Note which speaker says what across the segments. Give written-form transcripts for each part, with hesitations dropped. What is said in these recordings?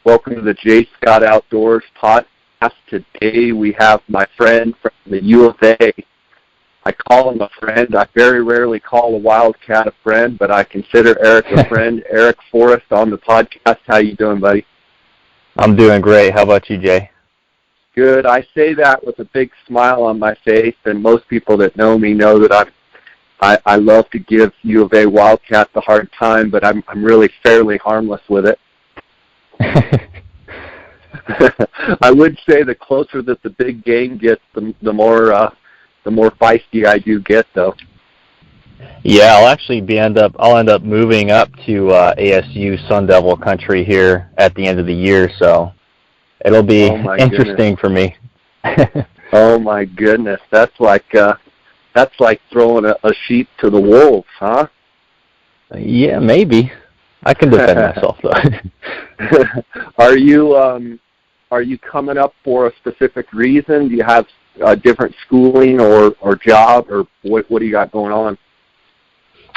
Speaker 1: Welcome to the J. Scott Outdoors podcast. Today we have my friend from the U of A. I call him a friend. I very rarely call a Wildcat a friend, but I consider Eric a friend. Eric Forrest on the podcast. How you doing, buddy?
Speaker 2: I'm doing great. How about you, Jay?
Speaker 1: Good. I say that with a big smile on my face, and most people that know me know that I love to give U of A Wildcats a hard time, but I'm really fairly harmless with it. I would say the closer that the big game gets, the more feisty I do get, though.
Speaker 2: Yeah, I'll end up moving up to ASU Sun Devil country here at the end of the year, so it'll be interesting for me.
Speaker 1: Oh my goodness, that's like throwing a sheep to the wolves, huh?
Speaker 2: Yeah, maybe. I can defend myself though.
Speaker 1: Are you coming up for a specific reason? Do you have a different schooling or job, or what do you got going on?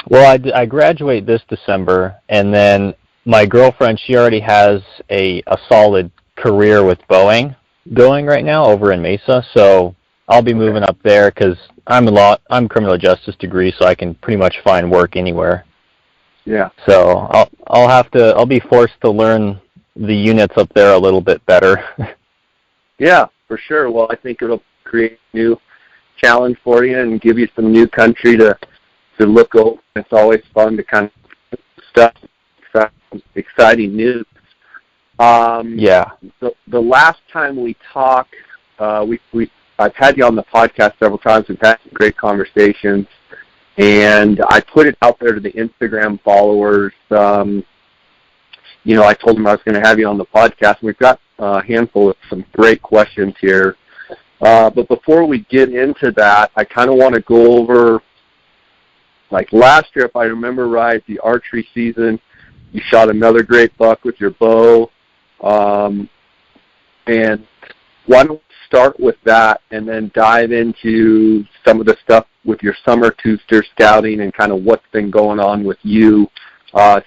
Speaker 2: Well, I graduate this December, and then my girlfriend, she already has a solid career with Boeing going right now over in Mesa, so I'll be moving up there because I'm criminal justice degree, so I can pretty much find work anywhere.
Speaker 1: Yeah.
Speaker 2: So I'll be forced to learn the units up there a little bit better.
Speaker 1: Yeah, for sure. Well, I think it'll create a new challenge for you and give you some new country to look over. It's always fun to kind of stuff, exciting news.
Speaker 2: Yeah.
Speaker 1: The last time we talked, I've had you on the podcast several times. We've had some great conversations, and I put it out there to the Instagram followers. I told them I was going to have you on the podcast. We've got a handful of some great questions here. But before we get into that, I kind of want to go over, like last year, if I remember right, the archery season, you shot another great buck with your bow. And why don't we start with that and then dive into some of the stuff with your summer two-steer scouting and kind of what's been going on with you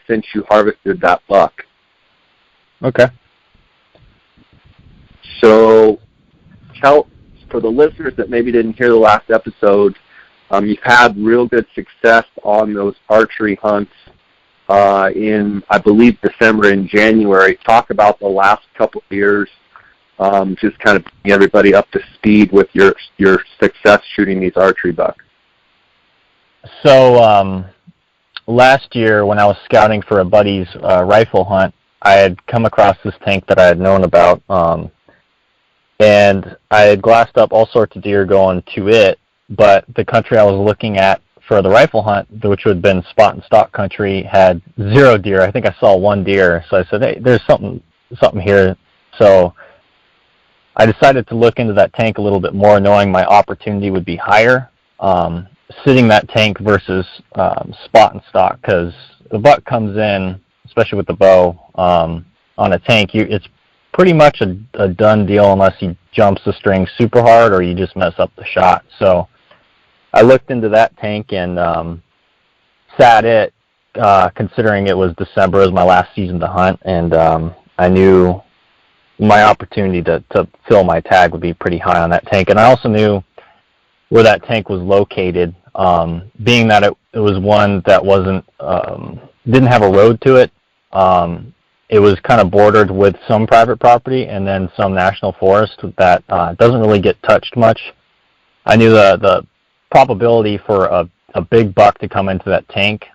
Speaker 1: since you harvested that buck.
Speaker 2: Okay.
Speaker 1: So for the listeners that maybe didn't hear the last episode, you've had real good success on those archery hunts in, I believe, December and January. Talk about the last couple of years, just kind of bring everybody up to speed with your success shooting these archery bucks.
Speaker 2: So last year when I was scouting for a buddy's rifle hunt, I had come across this tank that I had known about, and I had glassed up all sorts of deer going to it, but the country I was looking at for the rifle hunt, which would have been spot and stock country, had 0 deer. I think I saw 1 deer, so I said, hey, there's something here. So I decided to look into that tank a little bit more, knowing my opportunity would be higher, sitting that tank versus spot and stock, because the buck comes in, especially with the bow, on a tank, it's pretty much a done deal unless he jumps the string super hard or you just mess up the shot. So I looked into that tank and sat it, considering it was December as my last season to hunt, and I knew my opportunity to fill my tag would be pretty high on that tank. And I also knew where that tank was located, being that it was one that didn't have a road to it. It was kind of bordered with some private property and then some national forest that doesn't really get touched much. I knew the probability for a big buck to come into that tank,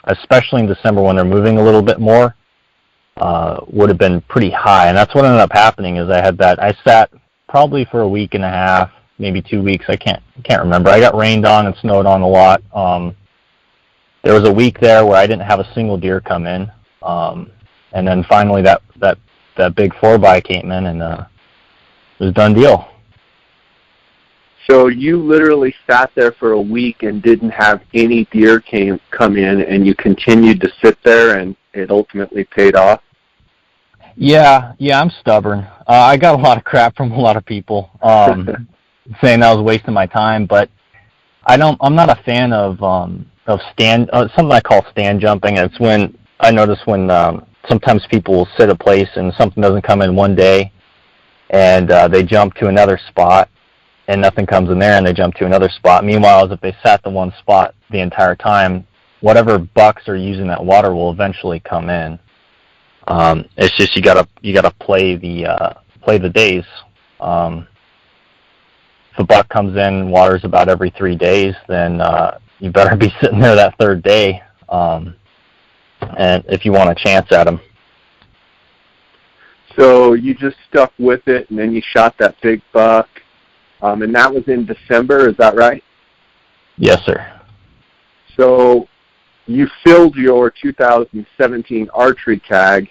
Speaker 2: especially in December when they're moving a little bit more, would have been pretty high. And that's what ended up happening is I sat probably for a week and a half, maybe 2 weeks. I can't remember. I got rained on and snowed on a lot. There was a week there where I didn't have a single deer come in. And then finally that big 4x came in, and it was a done deal.
Speaker 1: So you literally sat there for a week and didn't have any deer come in, and you continued to sit there, and it ultimately paid off?
Speaker 2: Yeah, I'm stubborn. I got a lot of crap from a lot of people saying I was wasting my time, but I'm not a fan of something I call stand jumping. It's when I notice when sometimes people will sit a place and something doesn't come in one day, and they jump to another spot, and nothing comes in there, and they jump to another spot. Meanwhile, if they sat the one spot the entire time, whatever bucks are using that water will eventually come in. It's just you gotta play the days. If a buck comes in, water's about every 3 days, then you better be sitting there that third day, and if you want a chance at him.
Speaker 1: So you just stuck with it, and then you shot that big buck, and that was in December, is that right?
Speaker 2: Yes, sir.
Speaker 1: So you filled your 2017 archery tag,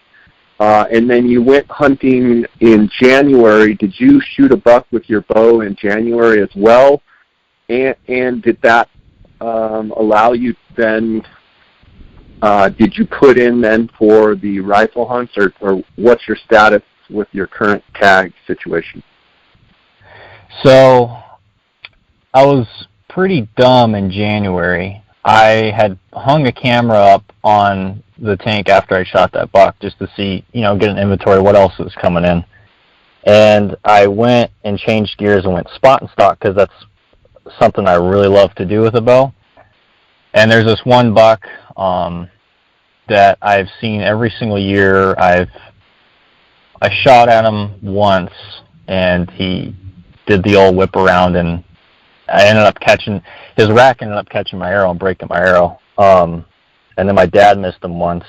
Speaker 1: and then you went hunting in January. Did you shoot a buck with your bow in January as well? And did that allow you then, did you put in then for the rifle hunts, or what's your status with your current tag situation?
Speaker 2: So I was pretty dumb in January. I had hung a camera up on the tank after I shot that buck just to see, get an inventory of what else was coming in. And I went and changed gears and went spot and stock because that's something I really love to do with a bow. And there's this one buck that I've seen every single year. I shot at him once, and he did the old whip around, and I ended up catching his rack. Ended up catching my arrow and breaking my arrow. And then my dad missed him once,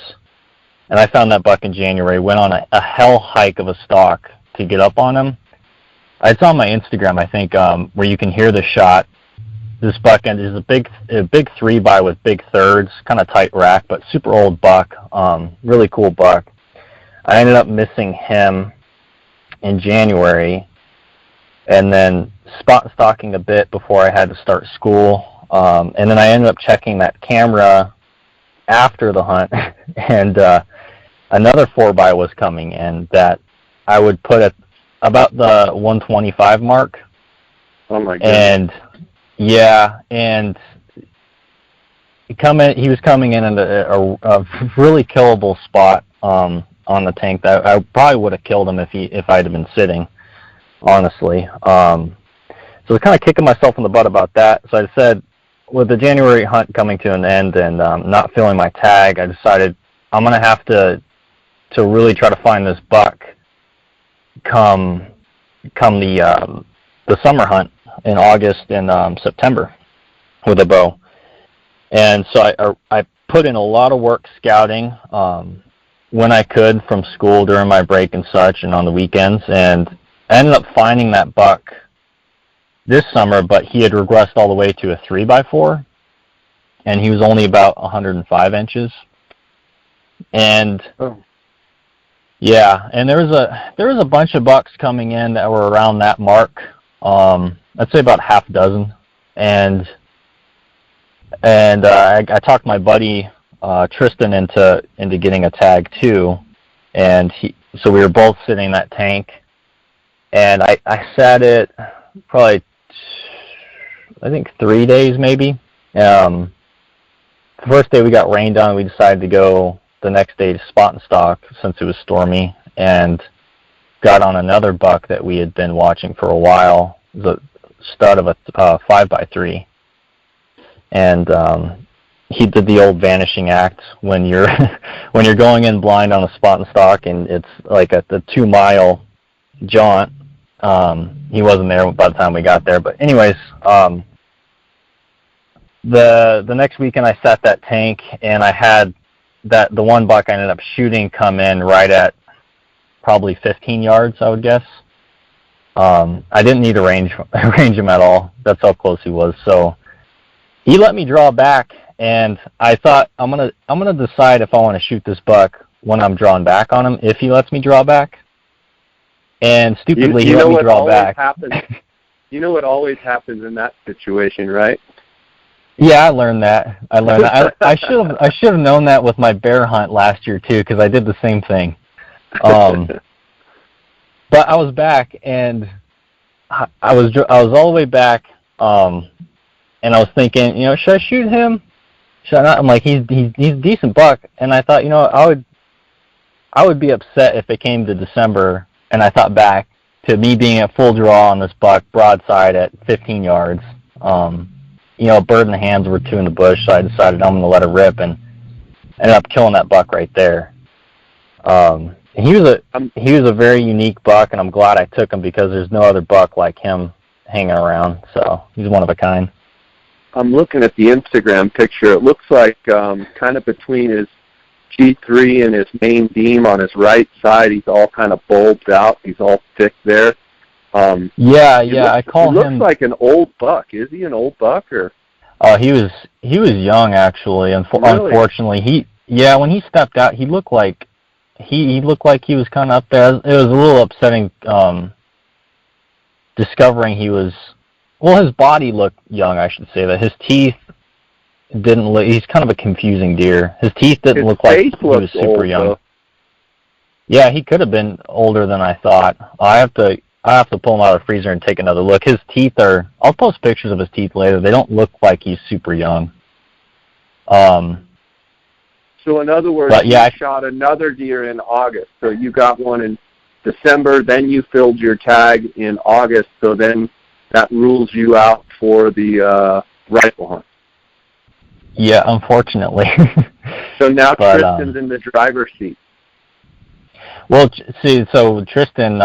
Speaker 2: and I found that buck in January. Went on a hell hike of a stalk to get up on him. It's on my Instagram, I think, where you can hear the shot. This buck is a big 3x with big thirds, kind of tight rack, but super old buck. Really cool buck. I ended up missing him in January, and then spot stalking a bit before I had to start school. And then I ended up checking that camera after the hunt, and another 4x was coming in that I would put at about the 125 mark.
Speaker 1: Oh my goodness.
Speaker 2: And yeah, and he was coming in at a really killable spot on the tank that I probably would have killed him if I'd have been sitting, honestly. So I was kind of kicking myself in the butt about that. So I said, with the January hunt coming to an end and not filling my tag, I decided I'm going to have to really try to find this buck come the summer hunt in August and September with a bow. And so I put in a lot of work scouting when I could from school during my break and such, and on the weekends, and I ended up finding that buck this summer, but he had regressed all the way to a 3x4, and he was only about 105 inches. And yeah, and there was a bunch of bucks coming in that were around that mark. I'd say about half a dozen, and I talked my buddy Tristan into getting a tag too, and so we were both sitting in that tank, and I sat it probably, I think, 3 days maybe. The first day we got rained on. We decided to go the next day to spot and stock since it was stormy, and got on another buck that we had been watching for a while. It was a stud of a 5x3, and he did the old vanishing act when you're when you're going in blind on a spot and stock, and it's like a 2-mile jaunt. He wasn't there by the time we got there, but anyways, the next weekend I sat that tank, and I had the one buck I ended up shooting come in right at probably 15 yards, I would guess. I didn't need to range him at all. That's how close he was. So he let me draw back, and I thought I'm gonna decide if I want to shoot this buck when I'm drawn back on him, if he lets me draw back. And stupidly, he let me draw back.
Speaker 1: You know what always happens in that situation, right?
Speaker 2: Yeah, I learned that. I should have known that with my bear hunt last year too, because I did the same thing. But I was back, and I was all the way back, and I was thinking, should I shoot him? Should I not? I'm like, he's a decent buck, and I thought, I would be upset if it came to December and I thought back to me being at full draw on this buck broadside at 15 yards. A bird in the hands were two in the bush, so I decided I'm going to let it rip and ended up killing that buck right there. He was a very unique buck, and I'm glad I took him because there's no other buck like him hanging around. So he's one of a kind.
Speaker 1: I'm looking at the Instagram picture. It looks like kind of between his G3 and his main beam on his right side, he's all kind of bulbed out. He's all thick there. I call him. He looks like an old buck. Is he an old buck or?
Speaker 2: He was young actually.
Speaker 1: Really?
Speaker 2: Unfortunately, when he stepped out, he looked like he was kind of up there. It was a little upsetting discovering his body looked young, I should say that. His teeth didn't look, he's kind of a confusing deer. His teeth didn't look like he was super young. Though. Yeah, he could have been older than I thought. I have to pull him out of the freezer and take another look. His teeth I'll post pictures of his teeth later. They don't look like he's super young.
Speaker 1: So in other words, you shot another deer in August. So you got one in December, then you filled your tag in August, so then that rules you out for the rifle hunt.
Speaker 2: Yeah, unfortunately.
Speaker 1: So now Tristan's in the driver's seat.
Speaker 2: Well, see, so Tristan,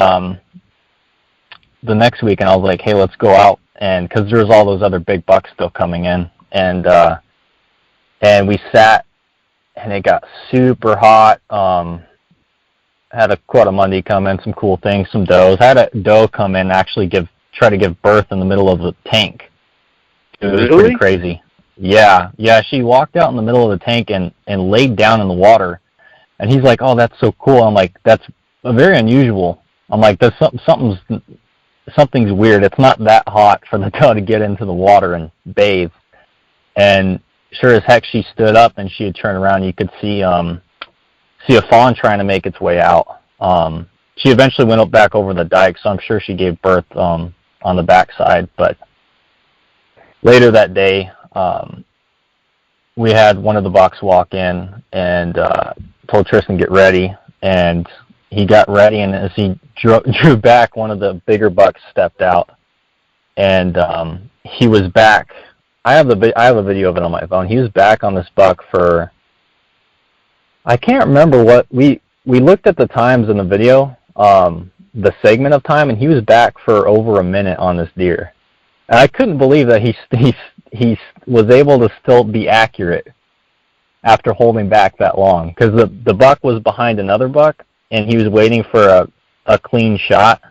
Speaker 2: the next weekend I was like, hey, let's go out, and because there's all those other big bucks still coming in, and we sat, and it got super hot. Had a Quadamundee come in, some cool things, some does. Had a doe come in and actually try to give birth in the middle of the tank. It was pretty crazy. Yeah, she walked out in the middle of the tank and laid down in the water, and he's like, oh, that's so cool. I'm like, that's very unusual. I'm like, there's something's weird. It's not that hot for the doe to get into the water and bathe. And sure as heck, she stood up and she had turned around. You could see a fawn trying to make its way out. She eventually went up back over the dike, so I'm sure she gave birth on the backside. But later that day, we had one of the bucks walk in and told Tristan get ready, and he got ready, and as he drew back, one of the bigger bucks stepped out, and he was back. I have a video of it on my phone. He was back on this buck for, I can't remember what, we looked at the times in the video, the segment of time, and he was back for over a minute on this deer. And I couldn't believe that he was able to still be accurate after holding back that long, because the buck was behind another buck, and he was waiting for a clean shot,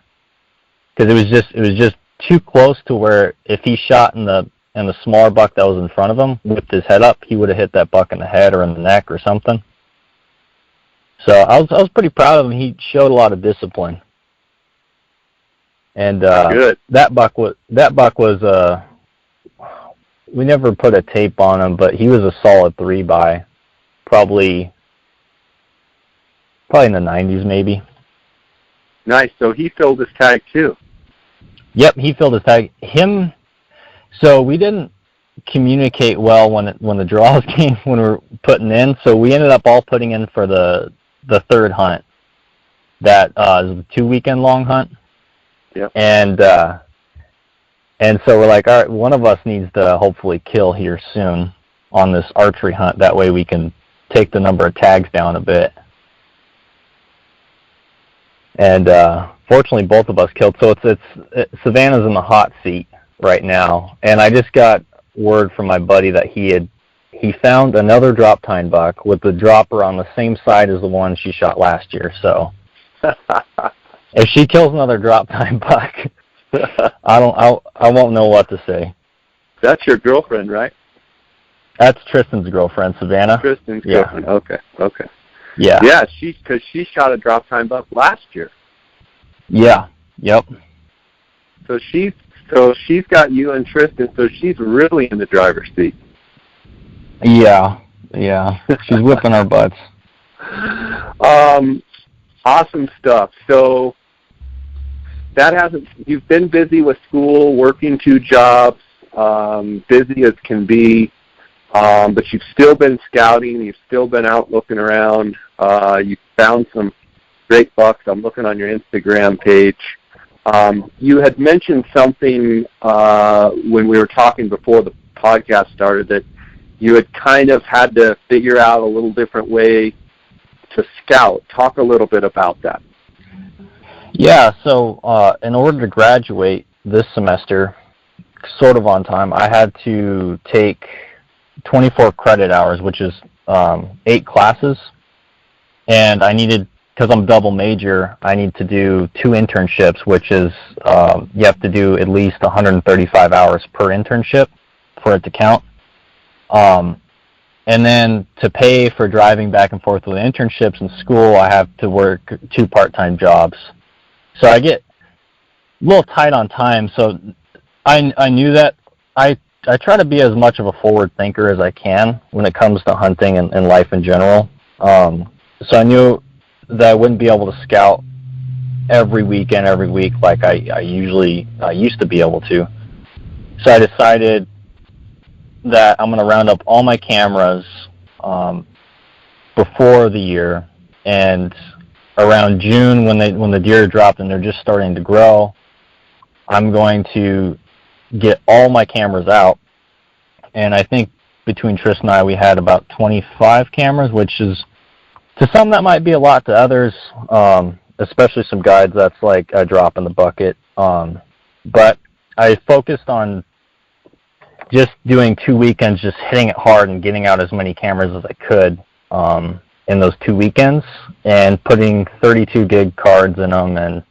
Speaker 2: because it was just too close to where if he shot in the smaller buck that was in front of him with his head up, he would have hit that buck in the head or in the neck or something. So I was pretty proud of him. He showed a lot of discipline. And
Speaker 1: good.
Speaker 2: That buck was we never put a tape on him, but he was a solid 3x, probably in the 90s maybe.
Speaker 1: Nice. So he filled his tag too.
Speaker 2: Yep, he filled his tag. So we didn't communicate well when the draws came, when we were putting in. So we ended up all putting in for the third hunt. That is a 2-weekend long hunt.
Speaker 1: Yep.
Speaker 2: And so we're like, all right, one of us needs to hopefully kill here soon on this archery hunt. That way we can take the number of tags down a bit. And fortunately, both of us killed. So it's Savannah's in the hot seat right now. And I just got word from my buddy that he found another drop tine buck with the dropper on the same side as the one she shot last year. So if she kills another drop tine buck, I won't know what to say.
Speaker 1: That's your girlfriend, right?
Speaker 2: That's Tristan's girlfriend, Savannah.
Speaker 1: Tristan's girlfriend. Okay.
Speaker 2: Yeah.
Speaker 1: Yeah, because she shot a drop tine buck last year.
Speaker 2: Yeah. Yep.
Speaker 1: So she's got you and Tristan. So she's really in the driver's seat.
Speaker 2: Yeah. She's whipping our butts.
Speaker 1: Awesome stuff. So you've been busy with school, working 2 jobs, busy as can be. But you've still been scouting. You've still been out looking around. You've found some great bucks. I'm looking on your Instagram page. You had mentioned something when we were talking before the podcast started that you had kind of had to figure out a little different way to scout. Talk a little bit about that.
Speaker 2: Yeah, so in order to graduate this semester, sort of on time, I had to take 24 credit hours, which is 8 classes, and I needed, because I'm double major, I need to do 2 internships, which is you have to do at least 135 hours per internship for it to count. And then to pay for driving back and forth with internships in school, I have to work 2 part-time jobs. So I get a little tight on time, so I knew that. I try to be as much of a forward thinker as I can when it comes to hunting and life in general. So I knew that I wouldn't be able to scout every week like I used to be able to. So I decided that I'm going to round up all my cameras before the year, and around June when the deer dropped and they're just starting to grow, I'm going to get all my cameras out. And I think between Tris and I, we had about 25 cameras, which is, to some that might be a lot, to others, especially some guides, that's like a drop in the bucket. But I focused on just doing 2 weekends, just hitting it hard and getting out as many cameras as I could in those 2 weekends, and putting 32 gig cards in them and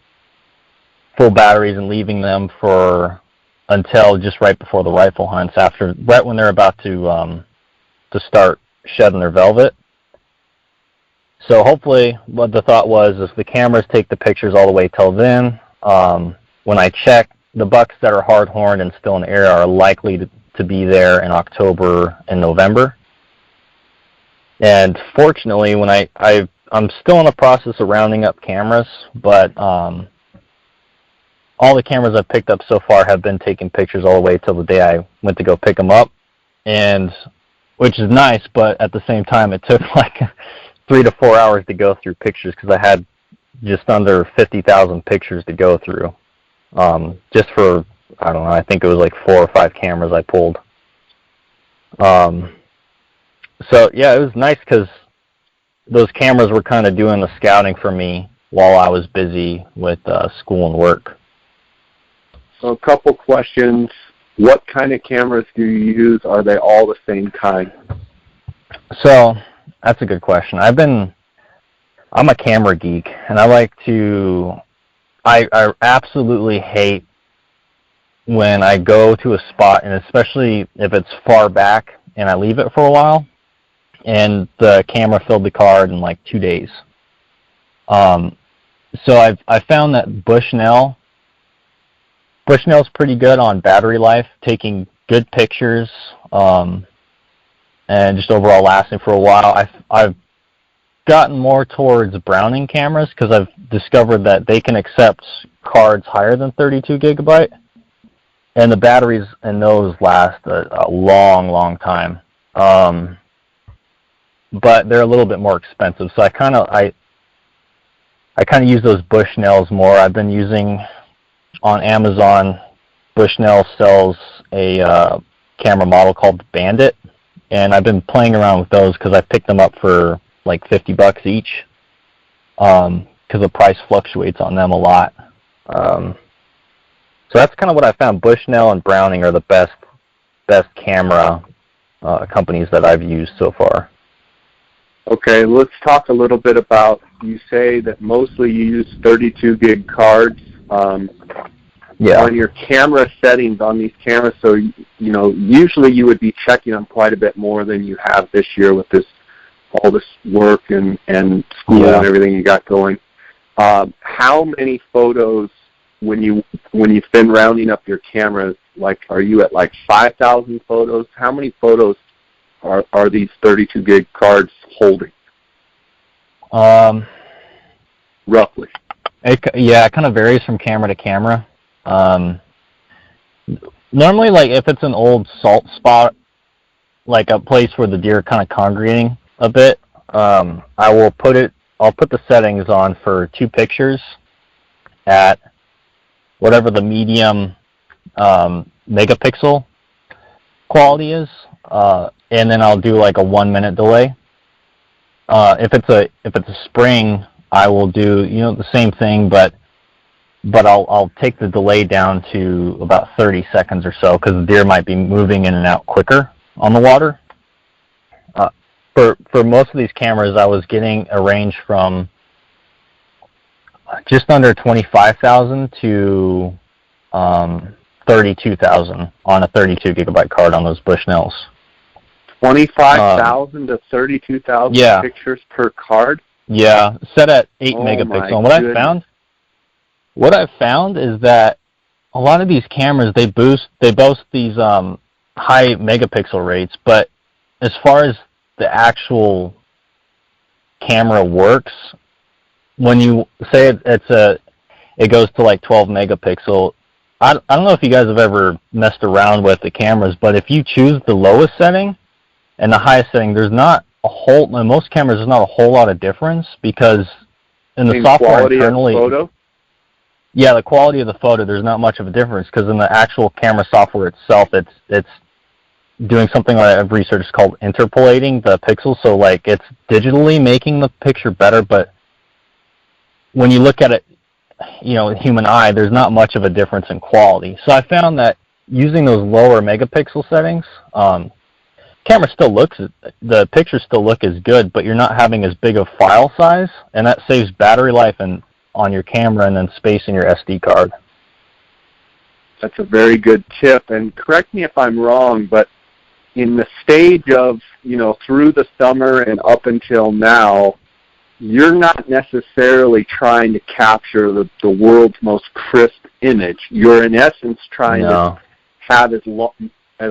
Speaker 2: full batteries and leaving them for until just right before the rifle hunts, right when they're about to start shedding their velvet. So hopefully what the thought was is the cameras take the pictures all the way till then. When I check, the bucks that are hard-horned and still in the area are likely to be there in October and November. And fortunately, when I'm still in the process of rounding up cameras, but all the cameras I've picked up so far have been taking pictures all the way till the day I went to go pick them up, and which is nice, but at the same time it took like 3 to 4 hours to go through pictures because I had just under 50,000 pictures to go through. Just for, I don't know, I think it was like 4 or 5 cameras I pulled. So yeah, it was nice because those cameras were kind of doing the scouting for me while I was busy with school and work.
Speaker 1: So a couple questions. What kind of cameras do you use? Are they all the same kind?
Speaker 2: So that's a good question. I'm a camera geek, and I absolutely hate when I go to a spot, and especially if it's far back and I leave it for a while, and the camera filled the card in like 2 days. So I found that Bushnell's pretty good on battery life, taking good pictures, and just overall lasting for a while. I've gotten more towards Browning cameras because I've discovered that they can accept cards higher than 32 gigabyte, and the batteries in those last a long time. But they're a little bit more expensive, so I kind of use those Bushnells more. I've been using on Amazon. Bushnell sells a camera model called Bandit, and I've been playing around with those because I picked them up for like $50 each, because the price fluctuates on them a lot. So that's kind of what I found. Bushnell and Browning are the best camera companies that I've used so far.
Speaker 1: Okay, let's talk a little bit about, you say that mostly you use 32 gig cards.
Speaker 2: Yeah.
Speaker 1: On your camera settings on these cameras, so usually you would be checking them quite a bit more than you have this year with all this work and school and everything you got going. How many photos, when you've been rounding up your cameras, like, are you at like 5,000 photos? How many photos are these 32 gig cards holding? Roughly.
Speaker 2: It kind of varies from camera to camera. Normally, like if it's an old salt spot like a place where the deer are kind of congregating a bit, I'll put the settings on for 2 pictures at whatever the medium megapixel quality is, and then I'll do like a 1-minute delay. If it's a spring, I will do the same thing, but I'll take the delay down to about 30 seconds or so, because the deer might be moving in and out quicker on the water. For most of these cameras, I was getting a range from just under 25,000 to 32,000 on a 32 gigabyte card on those Bushnells.
Speaker 1: 25,000 to 32,000 pictures per card?
Speaker 2: Yeah, set at 8 megapixel. And what I've found is that a lot of these cameras, they boast these high megapixel rates, but as far as the actual camera works, when you say it goes to like 12 megapixel, I don't know if you guys have ever messed around with the cameras, but if you choose the lowest setting and the highest setting, in most cameras, there's not a whole lot of difference, because in the software internally, yeah, the quality of the photo, there's not much of a difference, because in the actual camera software itself, it's doing something I've researched called interpolating the pixels. So like it's digitally making the picture better, but when you look at it, human eye, there's not much of a difference in quality. So I found that using those lower megapixel settings, the pictures still look as good, but you're not having as big a file size, and that saves battery life on your camera and then space in your SD card.
Speaker 1: That's a very good tip, and correct me if I'm wrong, but in the stage of, through the summer and up until now, you're not necessarily trying to capture the world's most crisp image. You're in essence trying to have as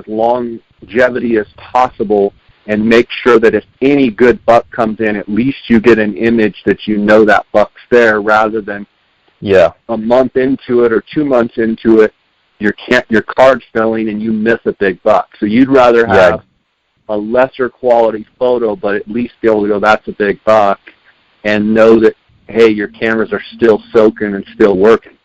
Speaker 1: longevity as possible and make sure that if any good buck comes in, at least you get an image that that buck's there, rather than a month into it or 2 months into it, your card's filling and you miss a big buck. So you'd rather have a lesser quality photo, but at least be able to go, that's a big buck, and know that, hey, your cameras are still soaking and still working.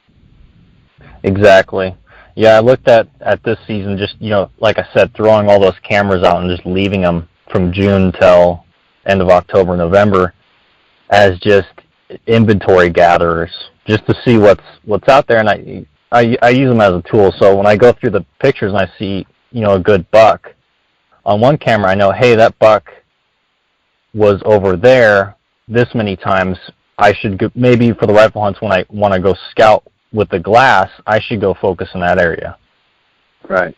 Speaker 2: Exactly. Yeah, I looked at this season, just, like I said, throwing all those cameras out and just leaving them from June till end of October, November, as just inventory gatherers, just to see what's out there. And I use them as a tool. So when I go through the pictures and I see, a good buck, on one camera I know, hey, that buck was over there this many times. I should go, maybe for the rifle hunts, when I want to go scout with the glass, I should go focus in that area.
Speaker 1: Right.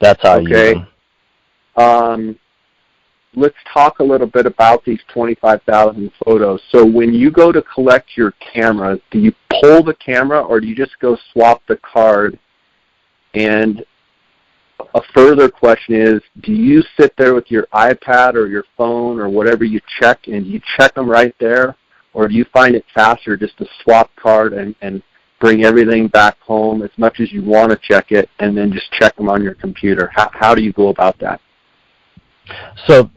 Speaker 2: That's how I use them.
Speaker 1: Let's talk a little bit about these 25,000 photos. So when you go to collect your cameras, do you pull the camera or do you just go swap the card? And a further question is, do you sit there with your iPad or your phone or whatever you check, and you check them right there? Or do you find it faster just to swap card and bring everything back home as much as you want to check it, and then just check them on your computer? How do you go about that?
Speaker 2: So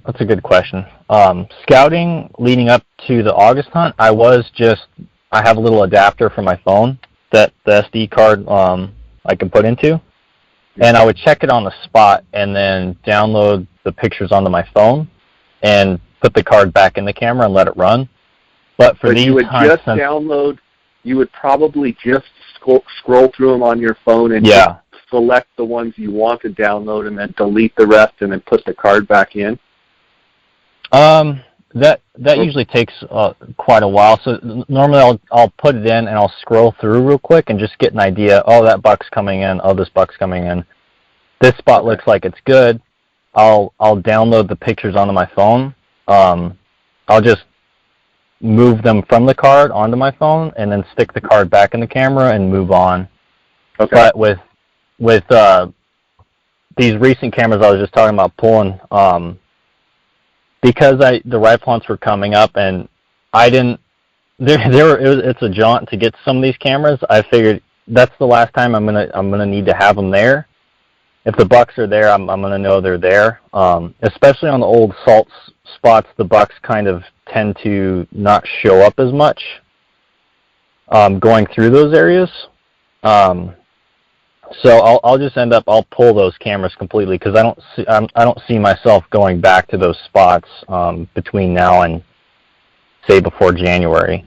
Speaker 2: that's a good question. Scouting leading up to the August hunt, I have a little adapter for my phone that the SD card I can put into, and I would check it on the spot and then download the pictures onto my phone and put the card back in the camera and let it run. But for these
Speaker 1: you would
Speaker 2: hunts,
Speaker 1: just download. You would probably just scroll through them on your phone and select the ones you want to download, and then delete the rest, and then put the card back in.
Speaker 2: That usually takes quite a while. So normally I'll put it in and I'll scroll through real quick and just get an idea. Oh, that buck's coming in. Oh, this buck's coming in. This spot looks like it's good. I'll download the pictures onto my phone. I'll just move them from the card onto my phone and then stick the card back in the camera and move on.
Speaker 1: Okay.
Speaker 2: But with these recent cameras I was just talking about pulling, because the rifle hunts were coming up and I didn't, it's a jaunt to get some of these cameras. I figured that's the last time I'm gonna need to have them there, if the bucks are there, I'm going to know they're there. Especially on the old salt spots, the bucks kind of tend to not show up as much going through those areas. So I'll just I'll pull those cameras completely because I don't see myself going back to those spots between now and say before January.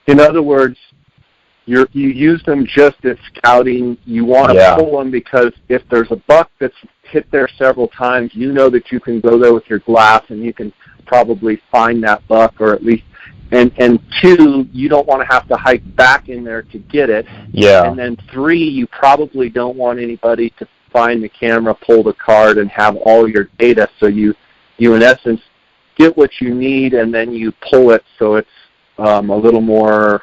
Speaker 1: In other words, you use them just as scouting. You want to pull them because if there's a buck that's hit there several times, you know that you can go there with your glass and you can probably find that buck, or at least, and two, you don't want to have to hike back in there to get it.
Speaker 2: Yeah.
Speaker 1: And then three, you probably don't want anybody to find the camera, pull the card, and have all your data. So you in essence get what you need, and then you pull it so it's a little more.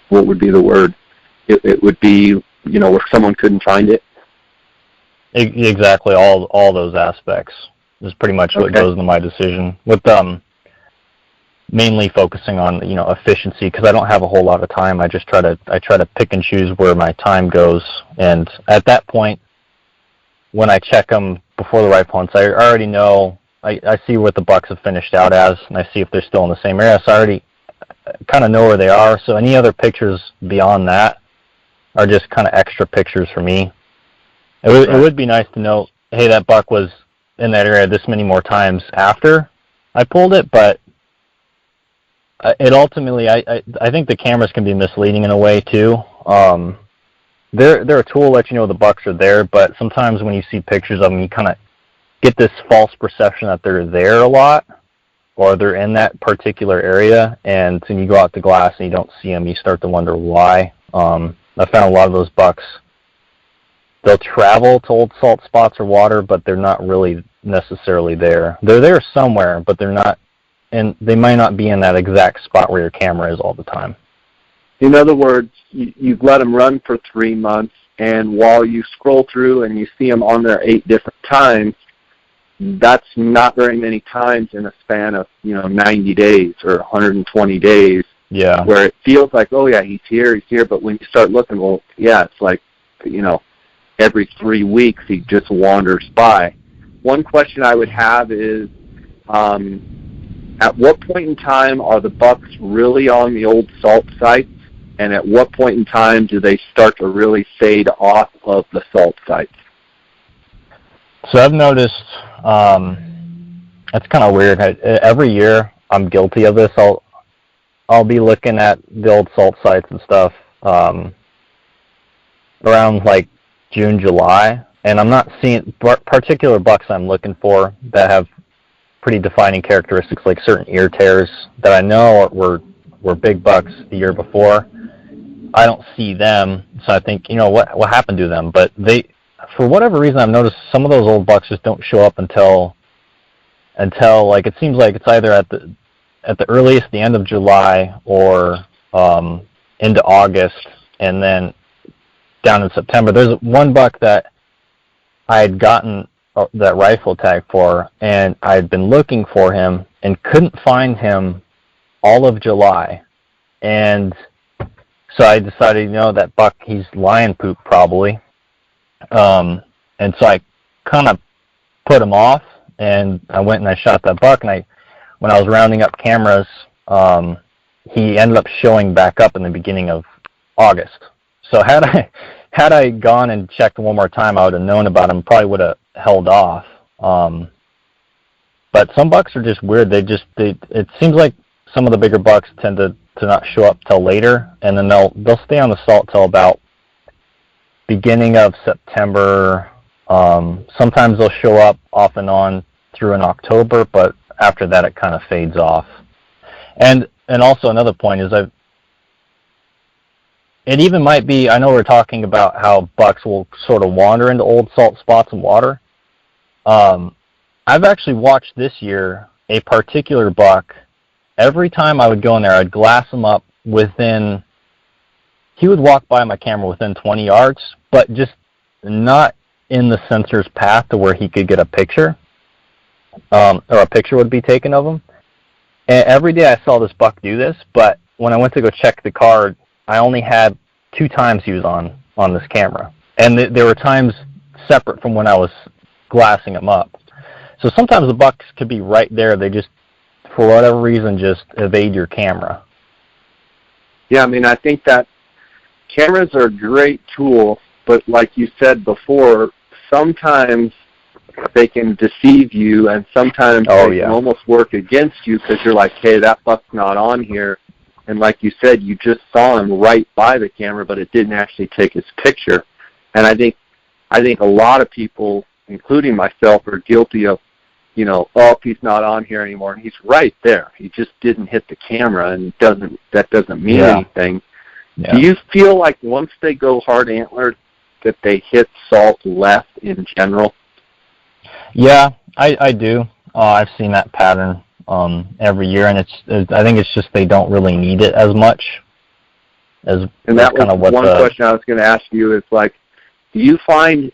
Speaker 1: What would be the word? It would be, where someone couldn't find it.
Speaker 2: Exactly, all those aspects is pretty much what goes into my decision. With mainly focusing on efficiency because I don't have a whole lot of time. I try to pick and choose where my time goes, and at that point, when I check them before the rifle hunts, I already know. I see what the bucks have finished out as, and I see if they're still in the same area. So I already kind of know where they are. So any other pictures beyond that are just kind of extra pictures for me. It would be nice to know, hey, that buck was in that area this many more times after I pulled it, but it ultimately, I think the cameras can be misleading in a way too. They're a tool to let you know the bucks are there, but sometimes when you see pictures of them, you kind of get this false perception that they're there a lot, or they're in that particular area, and when you go out to glass and you don't see them, you start to wonder why. I found a lot of those bucks, they'll travel to old salt spots or water, but they're not really necessarily there. They're there somewhere, but they're not, and they might not be in that exact spot where your camera is all the time.
Speaker 1: In other words, you've let them run for 3 months, and while you scroll through and you see them on there 8 different times, that's not very many times in a span of 90 days or 120 days.
Speaker 2: Yeah.
Speaker 1: Where it feels like, oh yeah, he's here, but when you start looking, well, yeah, it's like every 3 weeks he just wanders by. One question I would have is, at what point in time are the bucks really on the old salt sites, and at what point in time do they start to really fade off of the salt sites?
Speaker 2: So I've noticed, it's kind of weird. Every year I'm guilty of this. I'll be looking at the old salt sites and stuff around like June, July, and I'm not seeing particular bucks I'm looking for that have pretty defining characteristics, like certain ear tears that I know were big bucks the year before. I don't see them, so I think, what happened to them? But they, for whatever reason, I've noticed some of those old bucks just don't show up until like, it seems like it's either at the earliest the end of July or into August, and then down in September. There's one buck that I had gotten that rifle tag for, and I'd been looking for him and couldn't find him all of July, and so I decided, that buck, he's lion poop probably, and so I kind of put him off, and I went and I shot that buck, and when I was rounding up cameras, he ended up showing back up in the beginning of August. So had I gone and checked one more time, I would have known about him. Probably would have held off. But some bucks are just weird. It seems like some of the bigger bucks tend to not show up till later, and then they'll stay on the salt till about beginning of September. Sometimes they'll show up off and on through in October, but after that it kind of fades off. And also another point is it even might be, I know we're talking about how bucks will sort of wander into old salt spots and water. I've actually watched this year a particular buck. Every time I would go in there, I'd glass him up he would walk by my camera within 20 yards, but just not in the sensor's path to where he could get a picture, or a picture would be taken of him. And every day I saw this buck do this, but when I went to go check the card, I only had 2 times he was on this camera. And there were times separate from when I was glassing them up. So sometimes the bucks could be right there. They just, for whatever reason, just evade your camera.
Speaker 1: Yeah, I mean, I think that cameras are a great tool, but like you said before, sometimes they can deceive you, and sometimes they can almost work against you because you're like, hey, that buck's not on here. And like you said, you just saw him right by the camera, but it didn't actually take his picture. And I think a lot of people, including myself, are guilty of, oh, he's not on here anymore. And he's right there. He just didn't hit the camera, and that doesn't mean anything. Yeah. Do you feel like once they go hard antlered that they hit salt less in general?
Speaker 2: Yeah, I do. I've seen that pattern every year, and I think it's just they don't really need it as much. And
Speaker 1: that was one question I was going to ask you is, like, do you find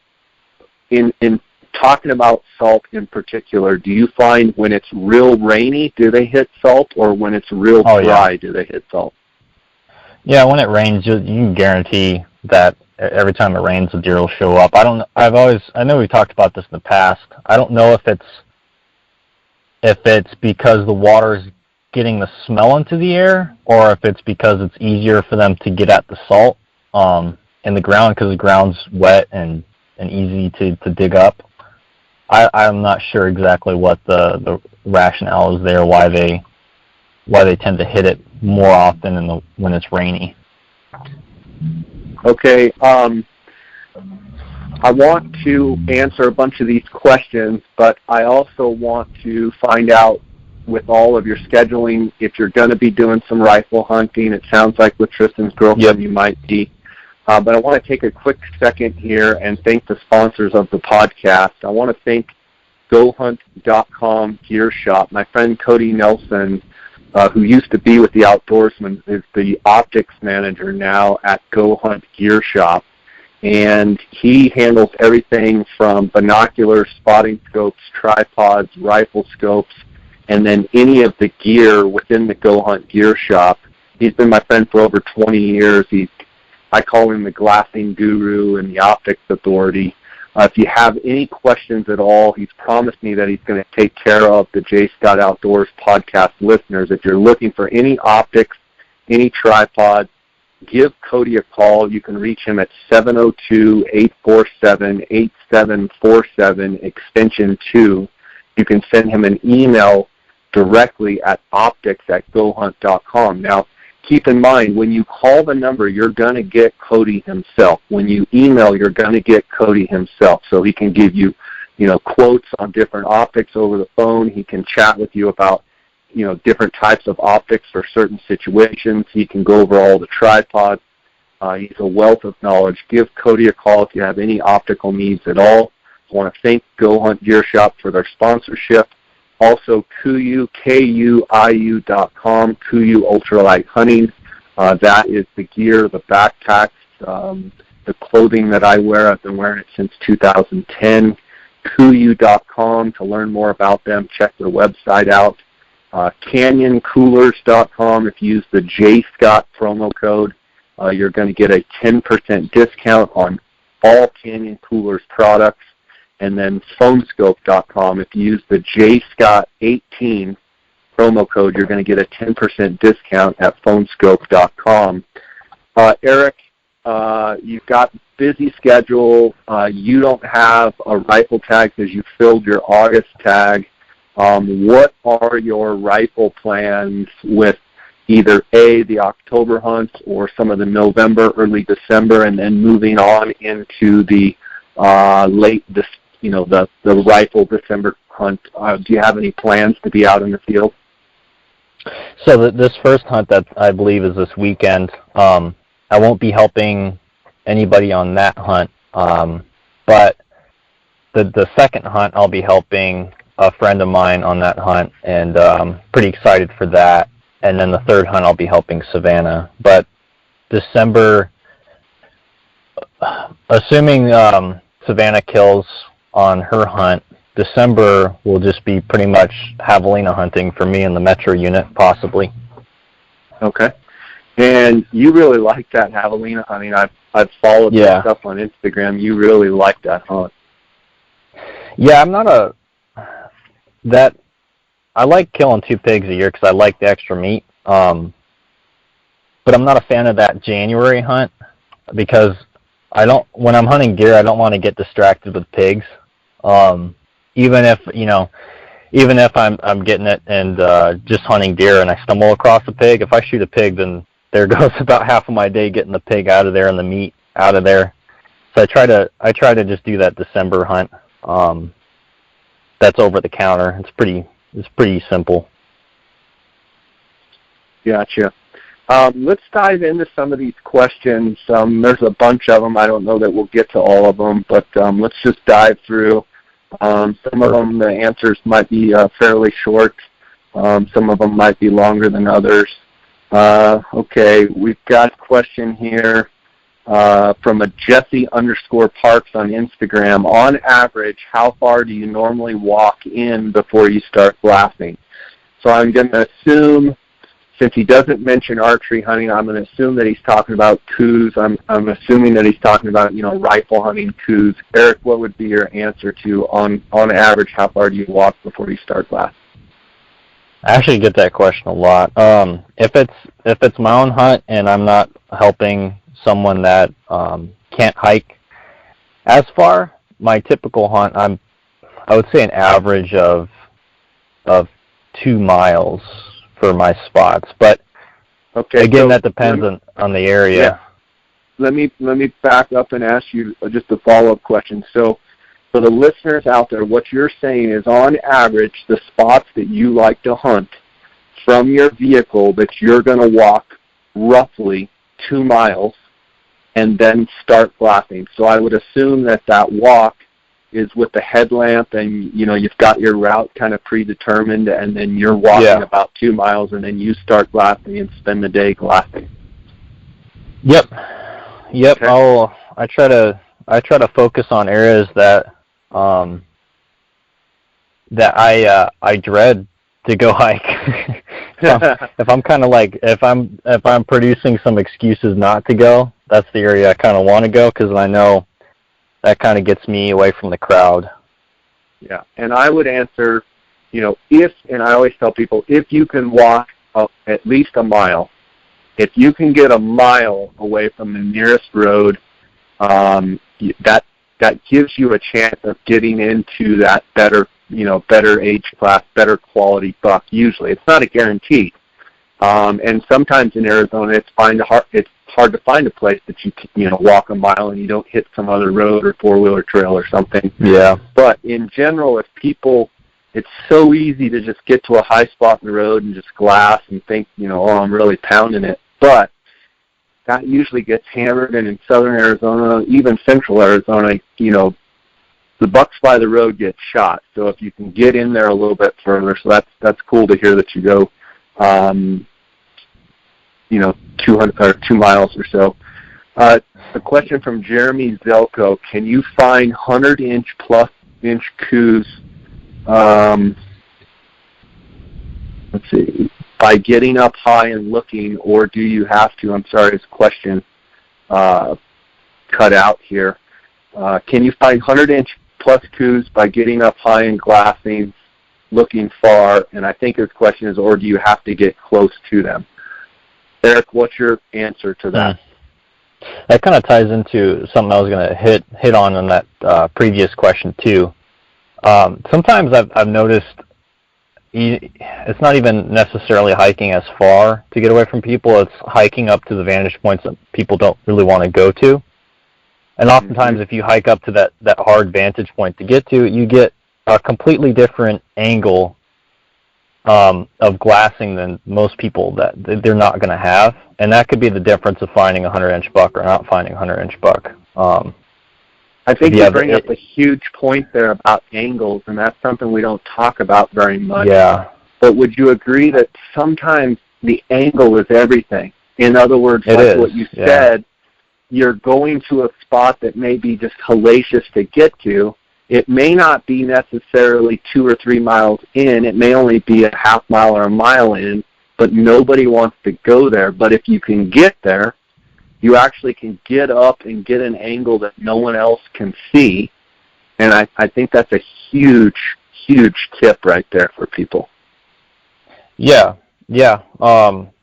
Speaker 1: in talking about salt in particular, do you find when it's real rainy, do they hit salt, or when it's real dry, do they hit salt?
Speaker 2: Yeah, when it rains, you can guarantee that every time it rains, the deer will show up. I know we talked about this in the past. I don't know if it's because the water's getting the smell into the air, or if it's because it's easier for them to get at the salt in the ground because the ground's wet and easy to dig up. I'm not sure exactly what the rationale is there, why they tend to hit it more often when it's rainy.
Speaker 1: Okay, I want to answer a bunch of these questions, but I also want to find out, with all of your scheduling, if you're going to be doing some rifle hunting. It sounds like with Tristan's girlfriend you might be. But I want to take a quick second here and thank the sponsors of the podcast. I want to thank GoHunt.com Gear Shop. My friend Cody Nelson, who used to be with the Outdoorsman, is the optics manager now at Go Hunt Gear Shop. And he handles everything from binoculars, spotting scopes, tripods, rifle scopes, and then any of the gear within the Go Hunt Gear Shop. He's been my friend for over 20 years. I call him the glassing guru and the optics authority. If you have any questions at all, he's promised me that he's going to take care of the J. Scott Outdoors podcast listeners. If you're looking for any optics, any tripods, give Cody a call. You can reach him at 702-847-8747, extension 2. You can send him an email directly at optics@gohunt.com. Now, keep in mind, when you call the number, you're going to get Cody himself. When you email, you're going to get Cody himself. So he can give you, quotes on different optics over the phone. He can chat with you about, different types of optics for certain situations. He can go over all the tripods. He's a wealth of knowledge. Give Cody a call if you have any optical needs at all. I want to thank Go Hunt Gear Shop for their sponsorship. Also, Coues, KUIU.com, Coues Ultralight Hunting. That is the gear, the backpacks, the clothing that I wear. I've been wearing it since 2010. Coues.com to learn more about them. Check their website out. CanyonCoolers.com. If you use the JScott promo code, you're going to get a 10% discount on all Canyon Coolers products. And then phonescope.com. If you use the JScott18 promo code, you're going to get a 10% discount at phonescope.com. Eric, you've got a busy schedule. You don't have a rifle tag because you filled your August tag. What are your rifle plans with either the October hunts or some of the November, early December, and then moving on into the the rifle December hunt? Do you have any plans to be out in the field?
Speaker 2: So this first hunt that I believe is this weekend, I won't be helping anybody on that hunt, but the second hunt I'll be helping a friend of mine on that hunt, and pretty excited for that. And then the third hunt I'll be helping Savannah. But December, assuming Savannah kills on her hunt, December will just be pretty much javelina hunting for me in the Metro unit, possibly.
Speaker 1: Okay. And you really like that javelina. I mean, I've followed your stuff on Instagram. You really like that hunt.
Speaker 2: Yeah, I'm not that. I like killing 2 pigs a year because I like the extra meat. But I'm not a fan of that January hunt because when I'm hunting deer, I don't want to get distracted with pigs. Even if I'm getting it and just hunting deer and I stumble across a pig, if I shoot a pig, then there goes about half of my day getting the pig out of there and the meat out of there. So I try to just do that December hunt. That's over the counter. It's pretty simple.
Speaker 1: Gotcha. Let's dive into some of these questions. There's a bunch of them. I don't know that we'll get to all of them, but let's just dive through. Some of them, the answers might be fairly short. Some of them might be longer than others. Okay, we've got a question here from a Jesse_Parks on Instagram. On average, how far do you normally walk in before you start glassing? So I'm going to assume, since he doesn't mention archery hunting, I'm going to assume that he's talking about Coues. I'm assuming that he's talking about, rifle hunting Coues. Eric, what would be your answer to, on average, how far do you walk before you start glassing?
Speaker 2: I actually get that question a lot. If it's my own hunt and I'm not helping someone that can't hike as far, my typical hunt, I would say an average of 2 miles for my spots. But okay, again, so that depends on the area.
Speaker 1: Yeah. Let me back up and ask you just a follow-up question. So for the listeners out there, what you're saying is, on average, the spots that you like to hunt from your vehicle, that you're going to walk roughly 2 miles and then start glassing. So I would assume that walk is with the headlamp and, you've got your route kind of predetermined, and then you're walking about 2 miles, and then you start glassing and spend the day glassing.
Speaker 2: Yep.
Speaker 1: Okay.
Speaker 2: I try to focus on areas that I dread to go hike. If I'm kind of like, if I'm producing some excuses not to go, that's the area I kind of want to go, because I know that kind of gets me away from the crowd.
Speaker 1: Yeah, and I would answer, and I always tell people, if you can walk at least a mile, if you can get a mile away from the nearest road, that gives you a chance of getting into that better age class, better quality buck. Usually, it's not a guarantee. And sometimes in Arizona, it's hard to find a place that you can, walk a mile and you don't hit some other road or four-wheeler trail or something.
Speaker 2: Yeah.
Speaker 1: But in general, it's so easy to just get to a high spot in the road and just glass and think, I'm really pounding it. But that usually gets hammered, and in southern Arizona, even central Arizona, the bucks by the road get shot. So if you can get in there a little bit further, so that's cool to hear that you go, 200 or 2 miles or so. A question from Jeremy Zelko: can you find 100-inch plus inch Coues? Let's see. By getting up high and looking, or do you have to? I'm sorry, his question cut out here. Can you find 100-inch plus Coues by getting up high and glassing, looking far? And I think his question is, or do you have to get close to them? Eric, what's your answer to that?
Speaker 2: That kind of ties into something I was going to hit on that previous question too. Sometimes I've noticed it's not even necessarily hiking as far to get away from people. It's hiking up to the vantage points that people don't really want to go to. And oftentimes, if you hike up to that hard vantage point to get to, you get a completely different angle of glassing than most people that they're not going to have. And that could be the difference of finding a 100-inch buck or not finding a 100-inch buck.
Speaker 1: I think you bring up a huge point there about angles, and that's something we don't talk about very much.
Speaker 2: Yeah.
Speaker 1: But would you agree that sometimes the angle is everything? In other words, what you said, you're going to a spot that may be just hellacious to get to. It may not be necessarily 2 or 3 miles in. It may only be a half mile or a mile in, but nobody wants to go there. But if you can get there, you actually can get up and get an angle that no one else can see, And I think that's a huge, huge tip right there for people.
Speaker 2: Yeah.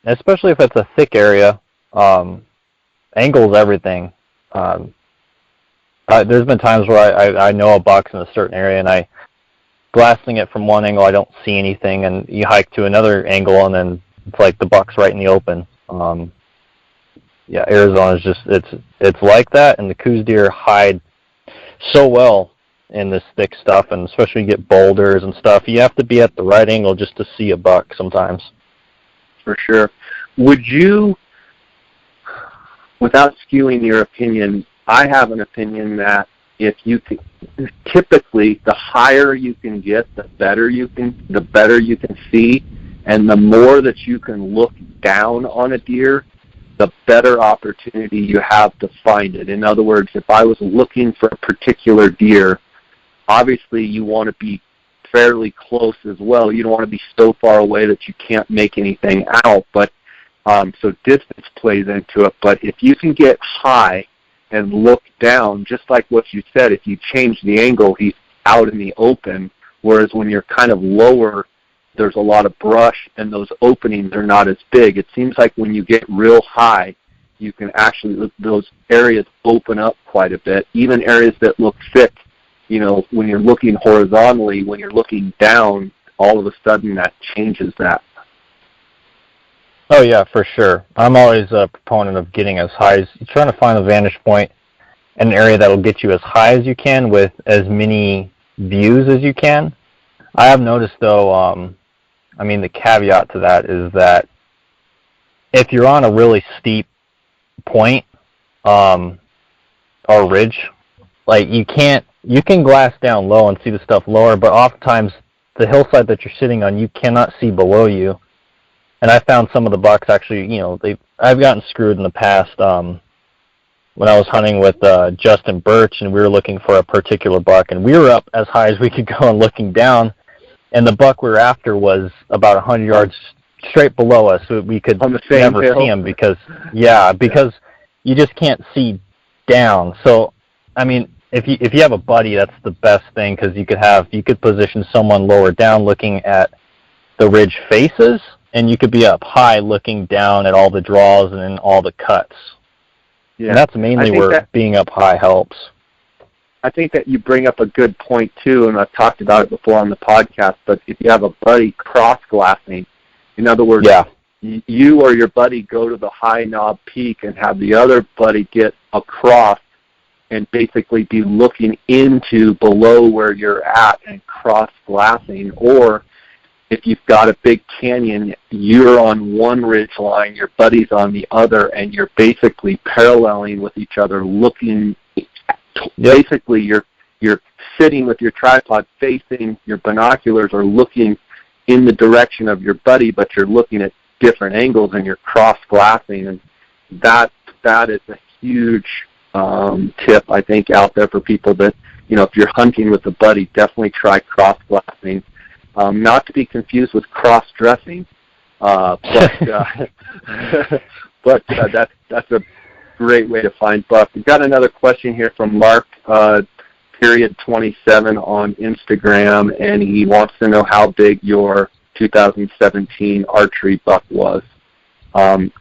Speaker 2: Especially if it's a thick area, angle's everything. There's been times where I know a buck's in a certain area, and I blasting it from one angle, I don't see anything, and you hike to another angle, and then it's like the buck's right in the open. Arizona's just it's like that, and the Coues deer hide so well in this thick stuff, and especially you get boulders and stuff. You have to be at the right angle just to see a buck sometimes. For
Speaker 1: sure. Would you, without skewing your opinion, I have an opinion that if you can, typically the higher you can get, the better you can see, and the more that you can look down on a deer, the better opportunity you have to find it. In other words, if I was looking for a particular deer, obviously you want to be fairly close as well. You don't want to be so far away that you can't make anything out, but so distance plays into it. But if you can get high and look down, just like what you said, if you change the angle, he's out in the open, whereas when you're kind of lower, there's a lot of brush, and those openings are not as big. It seems like when you get real high, you can actually, those areas open up quite a bit. Even areas that look thick, you know, when you're looking horizontally, when you're looking down, all of a sudden that changes that.
Speaker 2: Oh, yeah, for sure. I'm always a proponent of getting as high as, you're trying to find a vantage point in an area that will get you as high as you can with as many views as you can. I have noticed, though, the caveat to that is that if you're on a really steep point or ridge, like you can glass down low and see the stuff lower, but oftentimes the hillside that you're sitting on, you cannot see below you. And I found some of the bucks actually, I've gotten screwed in the past when I was hunting with Justin Birch, and we were looking for a particular buck, and we were up as high as we could go and looking down, and the buck we were after was about 100 yards straight below us, so we could never see him because you just can't see down. So, if you have a buddy, that's the best thing, because you could position someone lower down looking at the ridge faces, and you could be up high looking down at all the draws and in all the cuts. Yeah. And that's mainly where being up high helps.
Speaker 1: I think that you bring up a good point, too, and I've talked about it before on the podcast, but if you have a buddy cross-glassing, in other words, you or your buddy go to the high knob peak and have the other buddy get across and basically be looking into below where you're at and cross-glassing, or if you've got a big canyon, you're on one ridge line, your buddy's on the other, and you're basically paralleling with each other, looking. Basically, you're sitting with your tripod facing your binoculars or looking in the direction of your buddy, but you're looking at different angles and you're cross-glassing, and that is a huge tip, I think, out there for people that, if you're hunting with a buddy, definitely try cross-glassing. Not to be confused with cross-dressing, but that's a great way to find buck. We've got another question here from Mark, period 27 on Instagram, and he wants to know how big your 2017 archery buck was. And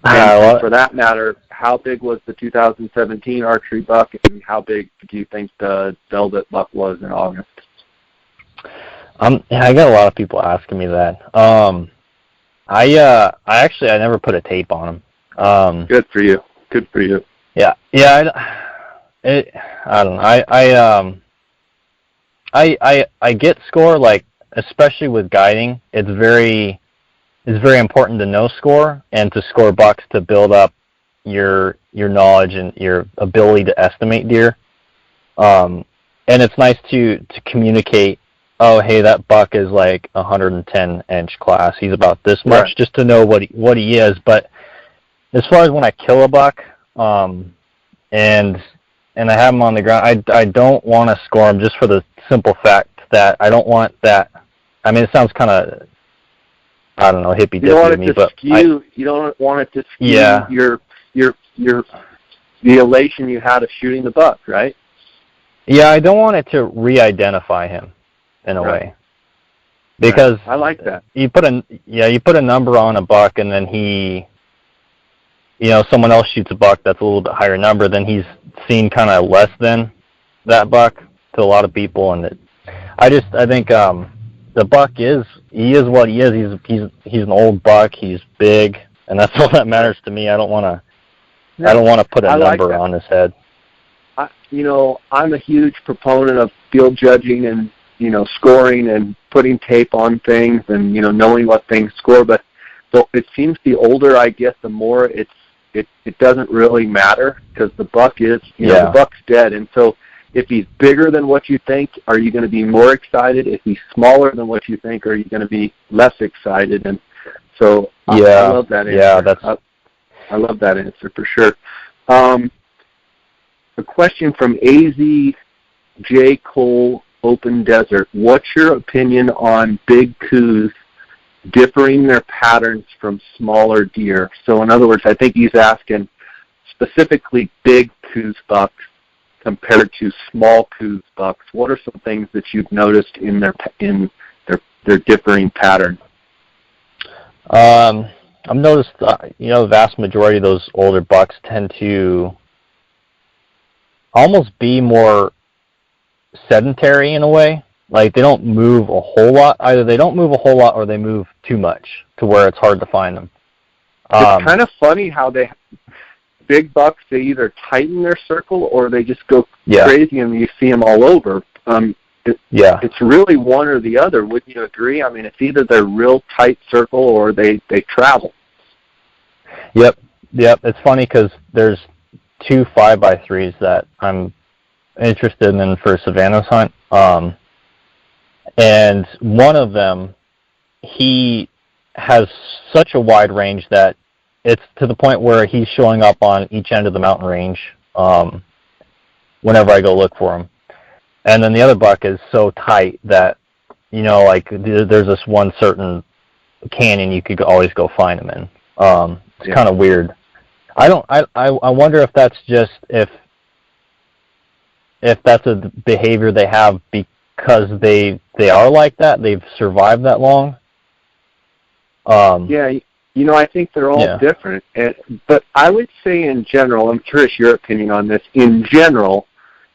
Speaker 1: for that matter, how big was the 2017 archery buck, and how big do you think the velvet buck was in August?
Speaker 2: I got a lot of people asking me that. I never put a tape on him.
Speaker 1: Good for you. Good for you.
Speaker 2: Yeah. I don't know. I get score, like, especially with guiding. It's very important to know score and to score bucks to build up your knowledge and your ability to estimate deer. And it's nice to communicate, oh, hey, that buck is like 110-inch class. He's about this much, right, just to know what he is. But as far as when I kill a buck, and I have him on the ground, I don't want to score him just for the simple fact that I don't want that. It sounds kind of, I don't know, hippy-dippy to me, but
Speaker 1: you don't want it to skew your the elation you had of shooting the buck, right?
Speaker 2: Yeah, I don't want it to re-identify him in a way. Because
Speaker 1: I like that.
Speaker 2: You put a number on a buck, and then someone else shoots a buck that's a little bit higher number, then he's seen kind of less than that buck to a lot of people, and I think the buck is what he is. He's an old buck. He's big, and that's all that matters to me. I don't want to put a number on his head.
Speaker 1: I'm a huge proponent of field judging and scoring and putting tape on things and knowing what things score. But it seems the older I get, the more it doesn't really matter, because the buck is the buck's dead. And so if he's bigger than what you think, are you going to be more excited? If he's smaller than what you think, are you going to be less excited? And so I love that answer.
Speaker 2: Yeah,
Speaker 1: I love that answer for sure. A question from AZ Cole Open Desert. What's your opinion on big coues differing their patterns from smaller deer? So in other words, I think he's asking specifically big coues bucks compared to small coues bucks. What are some things that you've noticed in their differing pattern?
Speaker 2: I've noticed the vast majority of those older bucks tend to almost be more sedentary in a way. Like, they don't move a whole lot. Either they don't move a whole lot or they move too much to where it's hard to find them.
Speaker 1: It's kind of funny how big bucks, they either tighten their circle or they just go crazy, and you see them all over. It's really one or the other. Wouldn't you agree? I mean, it's either they're real tight circle or they travel.
Speaker 2: Yep. It's funny because there's 2 5x3s that I'm interested in for Savannah's hunt. And one of them, he has such a wide range that it's to the point where he's showing up on each end of the mountain range whenever I go look for him. And then the other buck is so tight that, there's this one certain canyon you could always go find him in. It's kind of weird. I wonder if that's just if that's a behavior they have because they are like that, they've survived that long.
Speaker 1: I think they're all different. But I would say in general, I'm curious your opinion on this, in general,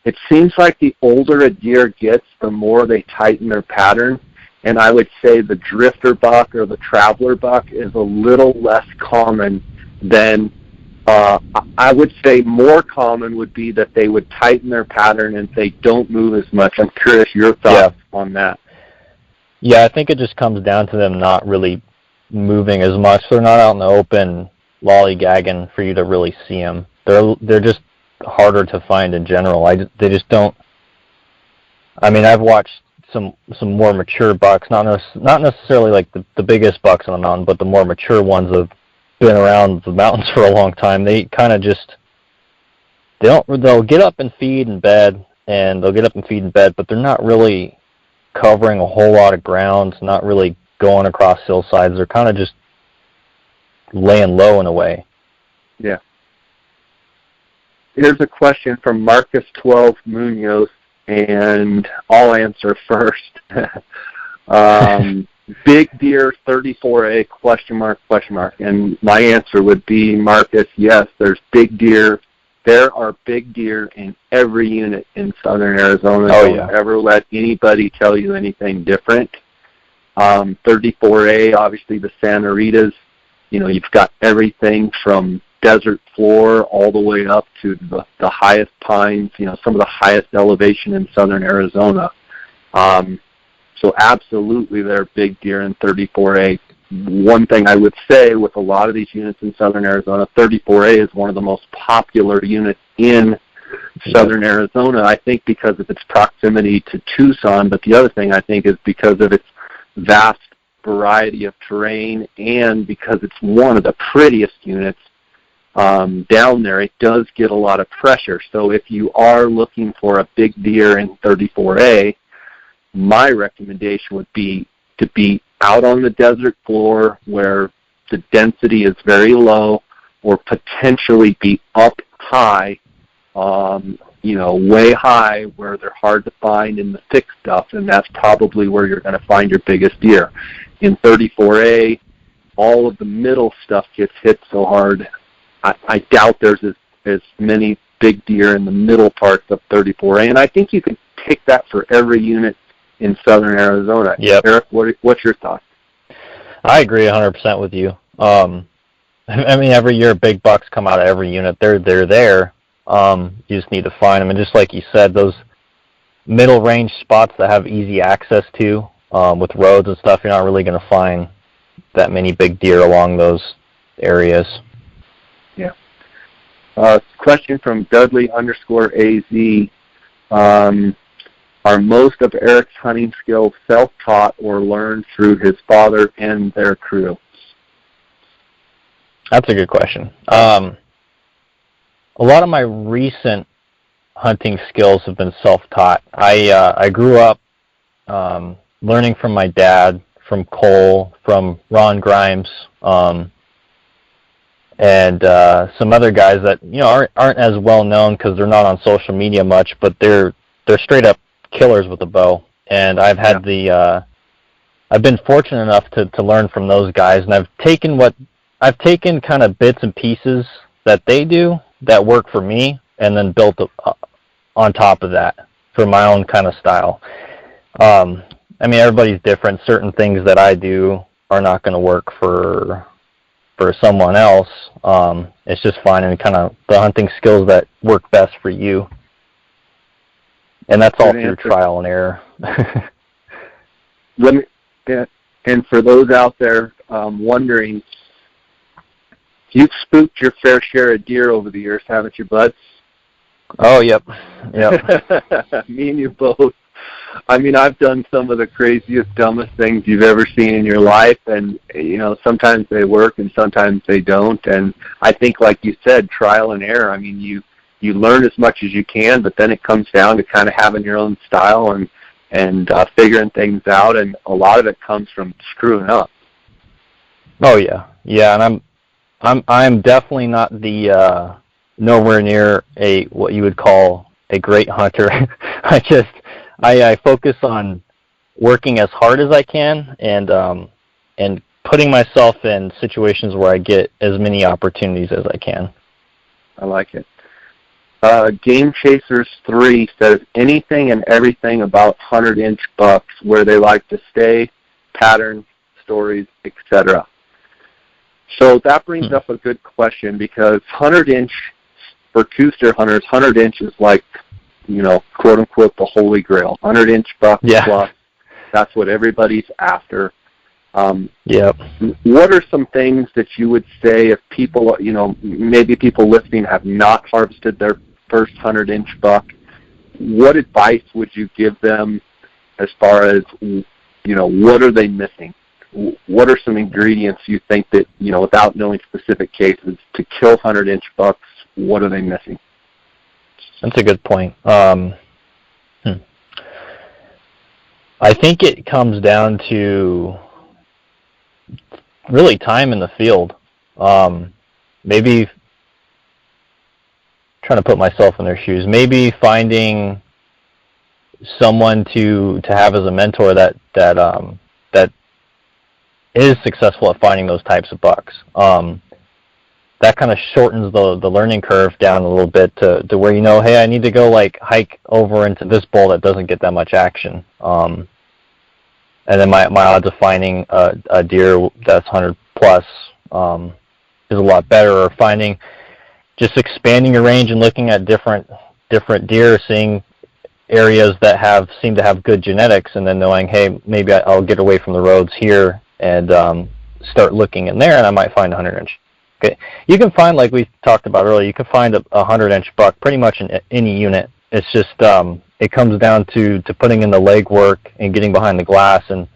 Speaker 1: it seems like the older a deer gets, the more they tighten their pattern. And I would say the drifter buck or the traveler buck is a little less common than, I would say more common would be that they would tighten their pattern and they don't move as much. I'm curious your thoughts on that.
Speaker 2: Yeah, I think it just comes down to them not really moving as much. They're not out in the open lollygagging for you to really see them. They're just harder to find in general. They just don't. I mean, I've watched some more mature bucks, not necessarily like the biggest bucks on the mountain, but the more mature ones have been around the mountains for a long time. They kind of just they'll get up and feed in bed, but they're not really covering a whole lot of ground, not really going across hillsides. They're kind of just laying low in a way.
Speaker 1: Yeah. Here's a question from Marcus 12 Munoz, and I'll answer first. Big deer 34A question mark. And my answer would be, Marcus, yes, there's big deer. There are big deer in every unit in southern Arizona. Don't ever let anybody tell you anything different. 34A, obviously the Santa Ritas, you've got everything from desert floor all the way up to the highest pines, some of the highest elevation in southern Arizona. So absolutely there are big deer in 34A. One thing I would say with a lot of these units in southern Arizona, 34A is one of the most popular units in southern Arizona, I think because of its proximity to Tucson, but the other thing I think is because of its vast variety of terrain and because it's one of the prettiest units down there. It does get a lot of pressure. So if you are looking for a big deer in 34A, my recommendation would be to be out on the desert floor where the density is very low, or potentially be up high way high where they're hard to find in the thick stuff, and that's probably where you're going to find your biggest deer. In 34A, all of the middle stuff gets hit so hard. I doubt there's as many big deer in the middle parts of 34A, and I think you can take that for every unit in southern Arizona.
Speaker 2: Yep.
Speaker 1: Eric, what's your thoughts?
Speaker 2: I agree 100% with you. Every year big bucks come out of every unit. They're there. You just need to find them. And just like you said, those middle range spots that have easy access to, with roads and stuff, you're not really going to find that many big deer along those areas.
Speaker 1: Yeah. Question from Dudley_AZ. Are most of Eric's hunting skills self-taught or learned through his father and their crew?
Speaker 2: That's a good question. A lot of my recent hunting skills have been self-taught. I grew up learning from my dad, from Cole, from Ron Grimes, and some other guys that aren't as well known because they're not on social media much, but they're straight up killers with a bow. And I've had I've been fortunate enough to learn from those guys, and I've taken kind of bits and pieces that they do that work for me, and then built on top of that for my own kind of style. Everybody's different. Certain things that I do are not going to work for someone else. It's just finding kind of the hunting skills that work best for you. And that's all through trial and error.
Speaker 1: And for those out there wondering, you've spooked your fair share of deer over the years, haven't you, bud?
Speaker 2: Oh, yep.
Speaker 1: Me and you both. I've done some of the craziest, dumbest things you've ever seen in your life, and, sometimes they work and sometimes they don't. And I think, like you said, trial and error. You learn as much as you can, but then it comes down to kind of having your own style and figuring things out, and a lot of it comes from screwing up.
Speaker 2: Oh, yeah. Yeah, and I'm definitely not the nowhere near what you would call a great hunter. I focus on working as hard as I can and putting myself in situations where I get as many opportunities as I can.
Speaker 1: I like it. Game Chasers 3 says anything and everything about 100-inch bucks, where they like to stay, patterns, stories, etc. So that brings up a good question, because 100-inch, for Coues deer hunters, 100-inch is like, quote-unquote, the holy grail. 100-inch buck plus, that's what everybody's after. What are some things that you would say if people, maybe people listening have not harvested their first 100-inch buck? What advice would you give them as far as, what are they missing? What are some ingredients you think that, without knowing specific cases, to kill 100-inch bucks, what are they missing?
Speaker 2: That's a good point. I think it comes down to really time in the field. Maybe trying to put myself in their shoes. Maybe finding someone to have as a mentor that is successful at finding those types of bucks. That kind of shortens the learning curve down a little bit to where hey, I need to go hike over into this bowl that doesn't get that much action. And then my odds of finding a deer that's 100 plus is a lot better. Or just expanding your range and looking at different deer, seeing areas that seem to have good genetics, and then knowing, hey, maybe I'll get away from the roads here and start looking in there, and I might find a 100-inch. Okay, you can find, like we talked about earlier, you can find a 100-inch buck pretty much in any unit. It's just it comes down to putting in the legwork and getting behind the glass and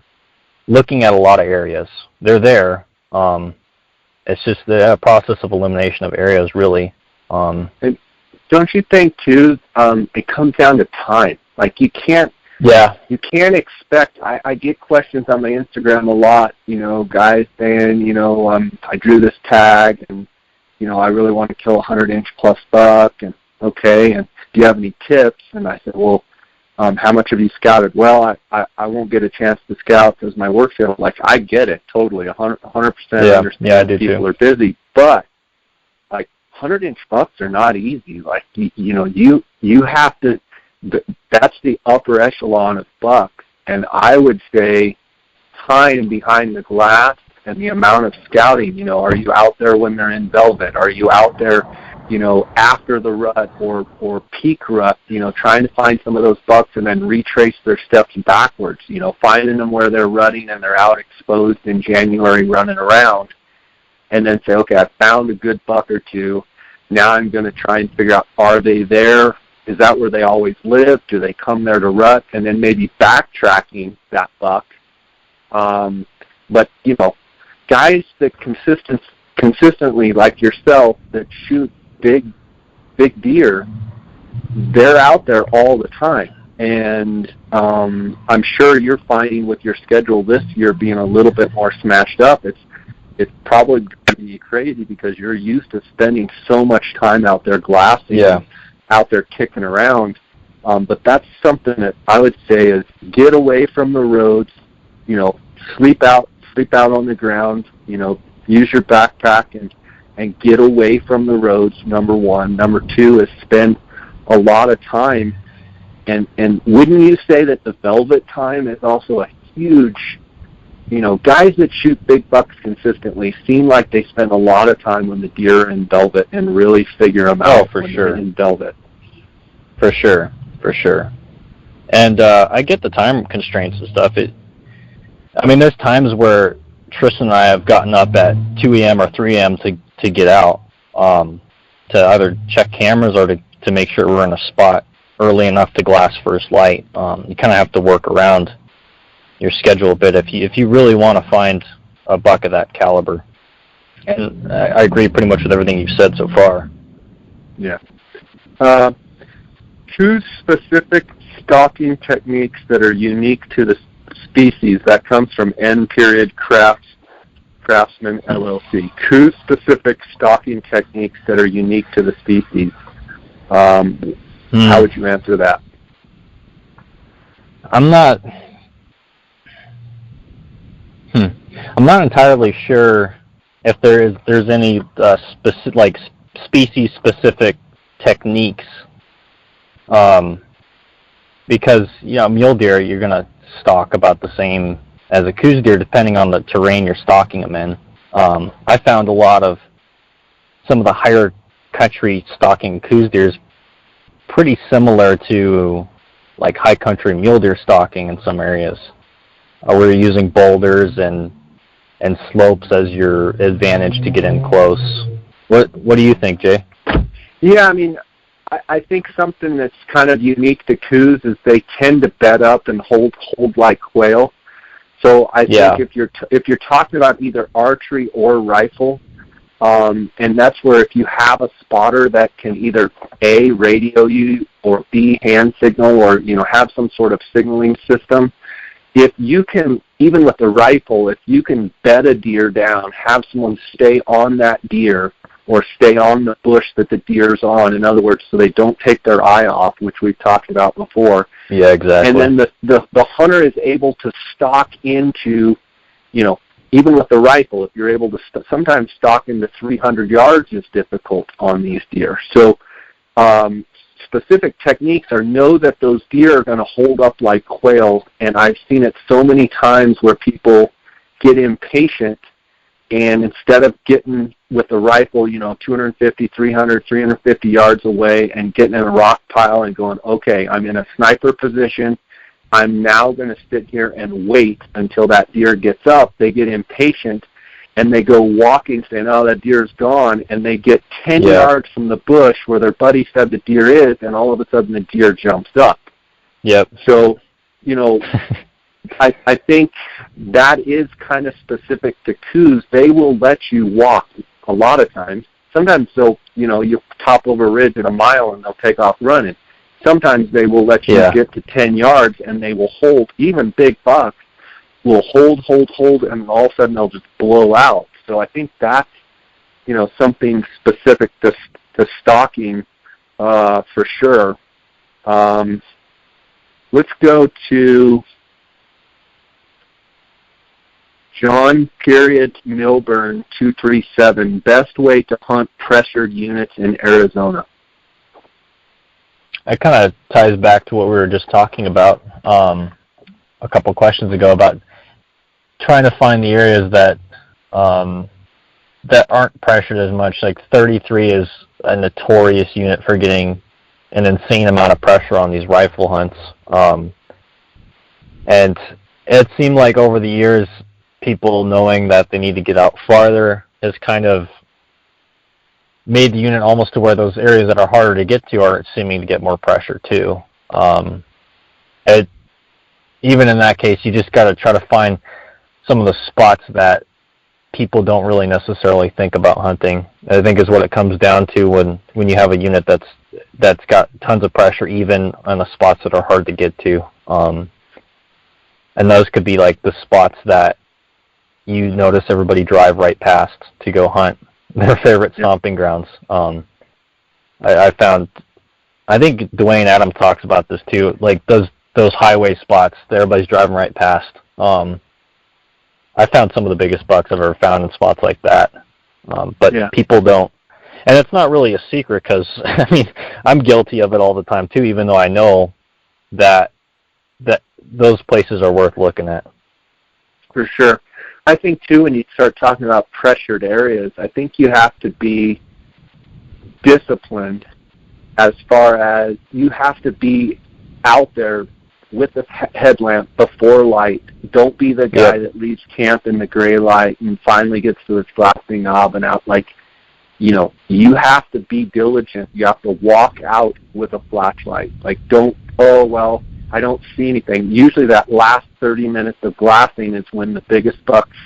Speaker 2: looking at a lot of areas. They're there. It's just the process of elimination of areas, really.
Speaker 1: And don't you think, too, it comes down to time? Like, you can't expect, I get questions on my Instagram a lot, guys saying, I drew this tag and, I really want to kill a 100-inch plus buck. And Okay, and do you have any tips? And I said, well, how much have you scouted? Well, I won't get a chance to scout because my work schedule. Like, I get it totally, 100%.
Speaker 2: Yeah,
Speaker 1: Understand
Speaker 2: I do
Speaker 1: people
Speaker 2: too.
Speaker 1: are busy, but like 100-inch bucks are not easy. Like, you have to. That's the upper echelon of bucks, and I would say time behind the glass and the amount of scouting. Are you out there when they're in velvet? Are you out there, after the rut or peak rut, trying to find some of those bucks and then retrace their steps backwards, finding them where they're rutting and they're out exposed in January running around, and then say, okay, I found a good buck or two. Now I'm going to try and figure out, are they there? Is that where they always live? Do they come there to rut? And then maybe backtracking that buck. But, guys that consistently, like yourself, that shoot big deer, they're out there all the time. And I'm sure you're finding with your schedule this year being a little bit more smashed up. It's probably going to be crazy because you're used to spending so much time out there glassing, out there kicking around. But that's something that I would say is get away from the roads, sleep out on the ground, use your backpack and get away from the roads, number one. Number two is spend a lot of time. And wouldn't you say that the velvet time is also a huge, guys that shoot big bucks consistently seem like they spend a lot of time when the deer are in velvet and really figure them out
Speaker 2: for
Speaker 1: when
Speaker 2: sure.
Speaker 1: they're in velvet.
Speaker 2: For sure. And I get the time constraints and stuff. There's times where Tristan and I have gotten up at 2 a.m. or 3 a.m. to get out, to either check cameras or to make sure we're in a spot early enough to glass first light. You kind of have to work around your schedule a bit if you really want to find a buck of that caliber. And I agree pretty much with everything you've said so far.
Speaker 1: Yeah. Two specific stalking techniques that are unique to the species. That comes from N. Craftsman LLC. Coues specific stalking techniques that are unique to the species. How would you answer that? I'm not
Speaker 2: entirely sure if there's any species specific techniques. Because mule deer you're gonna stalk about the same as a Coues deer depending on the terrain you're stalking them in. I found a lot of some of the higher country stalking Coues deer pretty similar to like high country mule deer stalking in some areas, where you're using boulders and slopes as your advantage to get in close. What do you think, Jay?
Speaker 1: Yeah, I think something that's kind of unique to Coues is they tend to bed up and hold like quail. So I think if you're talking about either archery or rifle, and that's where if you have a spotter that can either A, radio you, or B, hand signal, or have some sort of signaling system, if you can, even with the rifle, if you can bed a deer down, have someone stay on that deer or stay on the bush that the deer's on, in other words, so they don't take their eye off, which we've talked about before.
Speaker 2: Yeah, exactly.
Speaker 1: And then the hunter is able to stalk into, even with the rifle, if you're able to, sometimes stalking to 300 yards is difficult on these deer. So specific techniques are know that those deer are going to hold up like quail, and I've seen it so many times where people get impatient, and instead of getting with the rifle, 250, 300, 350 yards away and getting in a rock pile and going, okay, I'm in a sniper position, I'm now going to sit here and wait until that deer gets up. They get impatient, and they go walking saying, oh, that deer's gone, and they get 10 yards from the bush where their buddy said the deer is, and all of a sudden the deer jumps up.
Speaker 2: Yep.
Speaker 1: So, I think that is kind of specific to Coues. They will let you walk a lot of times. Sometimes they'll, you top over a ridge at a mile and they'll take off running. Sometimes they will let you get to 10 yards and they will hold. Even big bucks will hold, and all of a sudden they'll just blow out. So I think that's, something specific to stalking for sure. Let's go to John Milburn 237. Best way to hunt pressured units in Arizona.
Speaker 2: It kind of ties back to what we were just talking about a couple questions ago about trying to find the areas that that aren't pressured as much. Like 33 is a notorious unit for getting an insane amount of pressure on these rifle hunts. And it seemed like over the years, people knowing that they need to get out farther has kind of made the unit almost to where those areas that are harder to get to are seeming to get more pressure too. Even in that case, you just got to try to find some of the spots that people don't really necessarily think about hunting. I think is what it comes down to when you have a unit that's got tons of pressure, even on the spots that are hard to get to. And those could be like the spots that you notice everybody drive right past to go hunt their favorite stomping grounds. I think Dwayne Adams talks about this too, like those highway spots that everybody's driving right past. I found some of the biggest bucks I've ever found in spots like that. But people don't, and it's not really a secret because, I mean, I'm guilty of it all the time too, even though I know that those places are worth looking at.
Speaker 1: For sure. I think, too, when you start talking about pressured areas, I think you have to be disciplined as far as you have to be out there with the headlamp before light. Don't be the guy that leaves camp in the gray light and finally gets to his glassing knob and out. Like, you have to be diligent. You have to walk out with a flashlight. Like, I don't see anything. Usually that last 30 minutes of glassing is when the biggest bucks,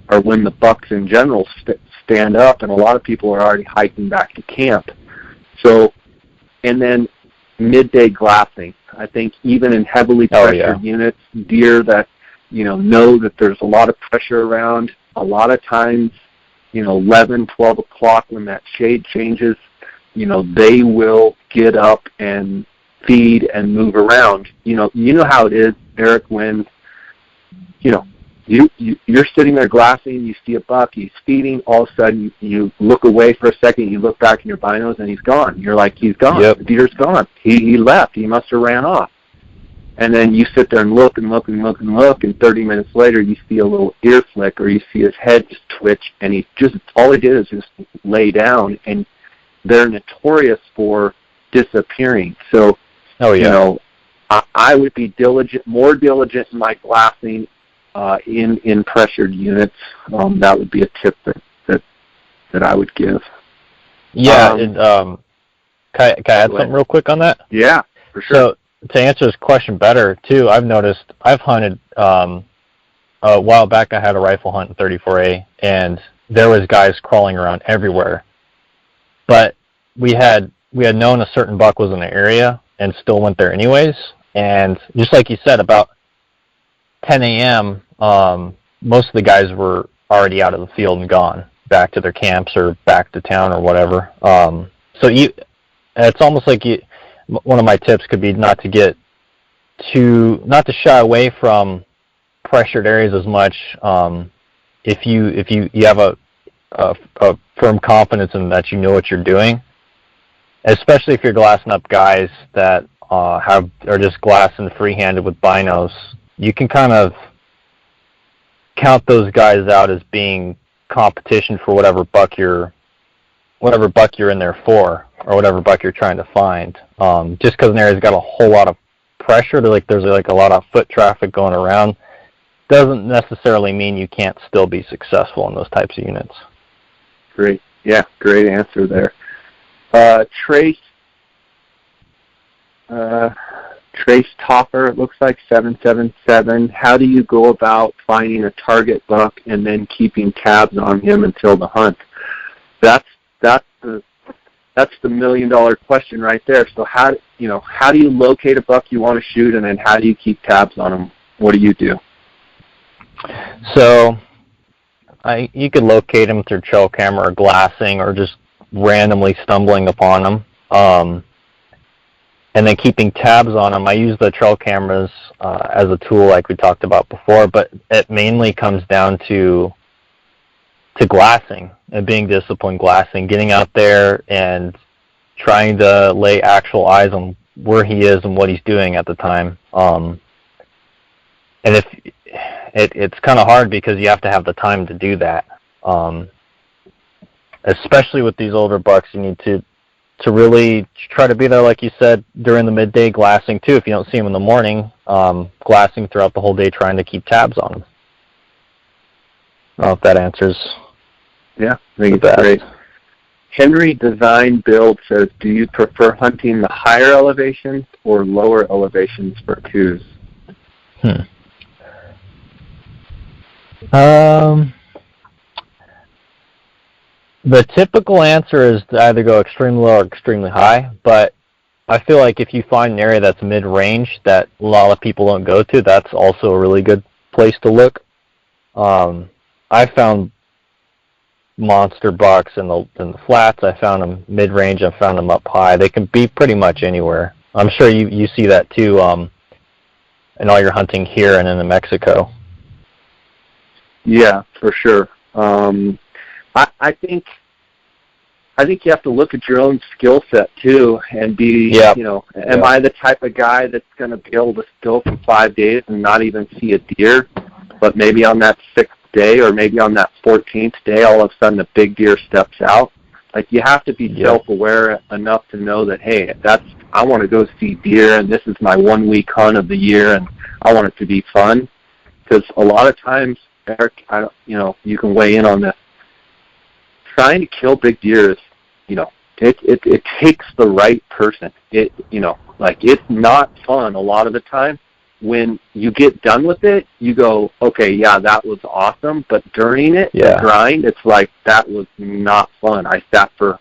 Speaker 1: or when the bucks in general stand up, and a lot of people are already hiking back to camp. So, and then midday glassing. I think even in heavily pressured units, deer that, know that there's a lot of pressure around, a lot of times, 11, 12 o'clock when that shade changes, they will get up and feed and move around. You know how it is, Eric, when you're sitting there glassing, you see a buck, he's feeding, all of a sudden you look away for a second, you look back in your binos and he's gone. You're like, he's gone. The deer's gone. He left. He must have ran off. And then you sit there and look and look and look and look, and 30 minutes later you see a little ear flick, or you see his head just twitch, and all he did is just lay down, and they're notorious for disappearing. So, I would be more diligent in my glassing in pressured units. That would be a tip that I would give.
Speaker 2: Yeah. Can I add something real quick on that?
Speaker 1: Yeah, for sure.
Speaker 2: So to answer this question better, too, I've noticed I've hunted a while back. I had a rifle hunt in 34A, and there was guys crawling around everywhere. But we had known a certain buck was in the area and still went there anyways. And just like you said, about 10 a.m., most of the guys were already out of the field and gone back to their camps or back to town or whatever. So it's almost like one of my tips could be not to shy away from pressured areas as much. If you have a firm confidence in that you know what you're doing, especially if you're glassing up guys that are just glassing free-handed with binos, you can kind of count those guys out as being competition for whatever buck you're in there for, or whatever buck you're trying to find. Just because an area's got a whole lot of pressure, there's a lot of foot traffic going around, doesn't necessarily mean you can't still be successful in those types of units.
Speaker 1: Great. Yeah, great answer there. Trace Topper, it looks like 777. How do you go about finding a target buck and then keeping tabs on him until the hunt? That's the $1 million question right there. So how do you locate a buck you want to shoot, and then how do you keep tabs on him? What do you do?
Speaker 2: So you could locate him through trail camera or glassing, or just randomly stumbling upon him. and then keeping tabs on them. I use the trail cameras as a tool, like we talked about before, but it mainly comes down to glassing and being disciplined glassing, getting out there and trying to lay actual eyes on where he is and what he's doing at the time. And if it's kind of hard because you have to have the time to do that. Especially with these older bucks, you need to really try to be there, like you said, during the midday glassing too. If you don't see them in the morning, glassing throughout the whole day, trying to keep tabs on them. I don't know if that answers.
Speaker 1: Yeah, I think it's great. Henry Design Build says, do you prefer hunting the higher elevations or lower elevations for Coues?
Speaker 2: The typical answer is to either go extremely low or extremely high, but I feel like if you find an area that's mid-range that a lot of people don't go to, that's also a really good place to look. I found monster bucks in the flats. I found them mid-range. I found them up high. They can be pretty much anywhere. I'm sure you see that too in all your hunting here and in New Mexico.
Speaker 1: Yeah, for sure. I think you have to look at your own skill set too and be, am I the type of guy that's going to be able to go for 5 days and not even see a deer, but maybe on that 6th day or maybe on that 14th day, all of a sudden a big deer steps out. Like, you have to be self-aware enough to know that, hey, I want to go see deer, and this is my 1 week hunt of the year, and I want it to be fun. Because a lot of times, Eric, you can weigh in on this. Trying to kill big deer is, it takes the right person. It's not fun a lot of the time. When you get done with it, you go, okay, yeah, that was awesome. But during it, the grind, it's like, that was not fun. I sat for,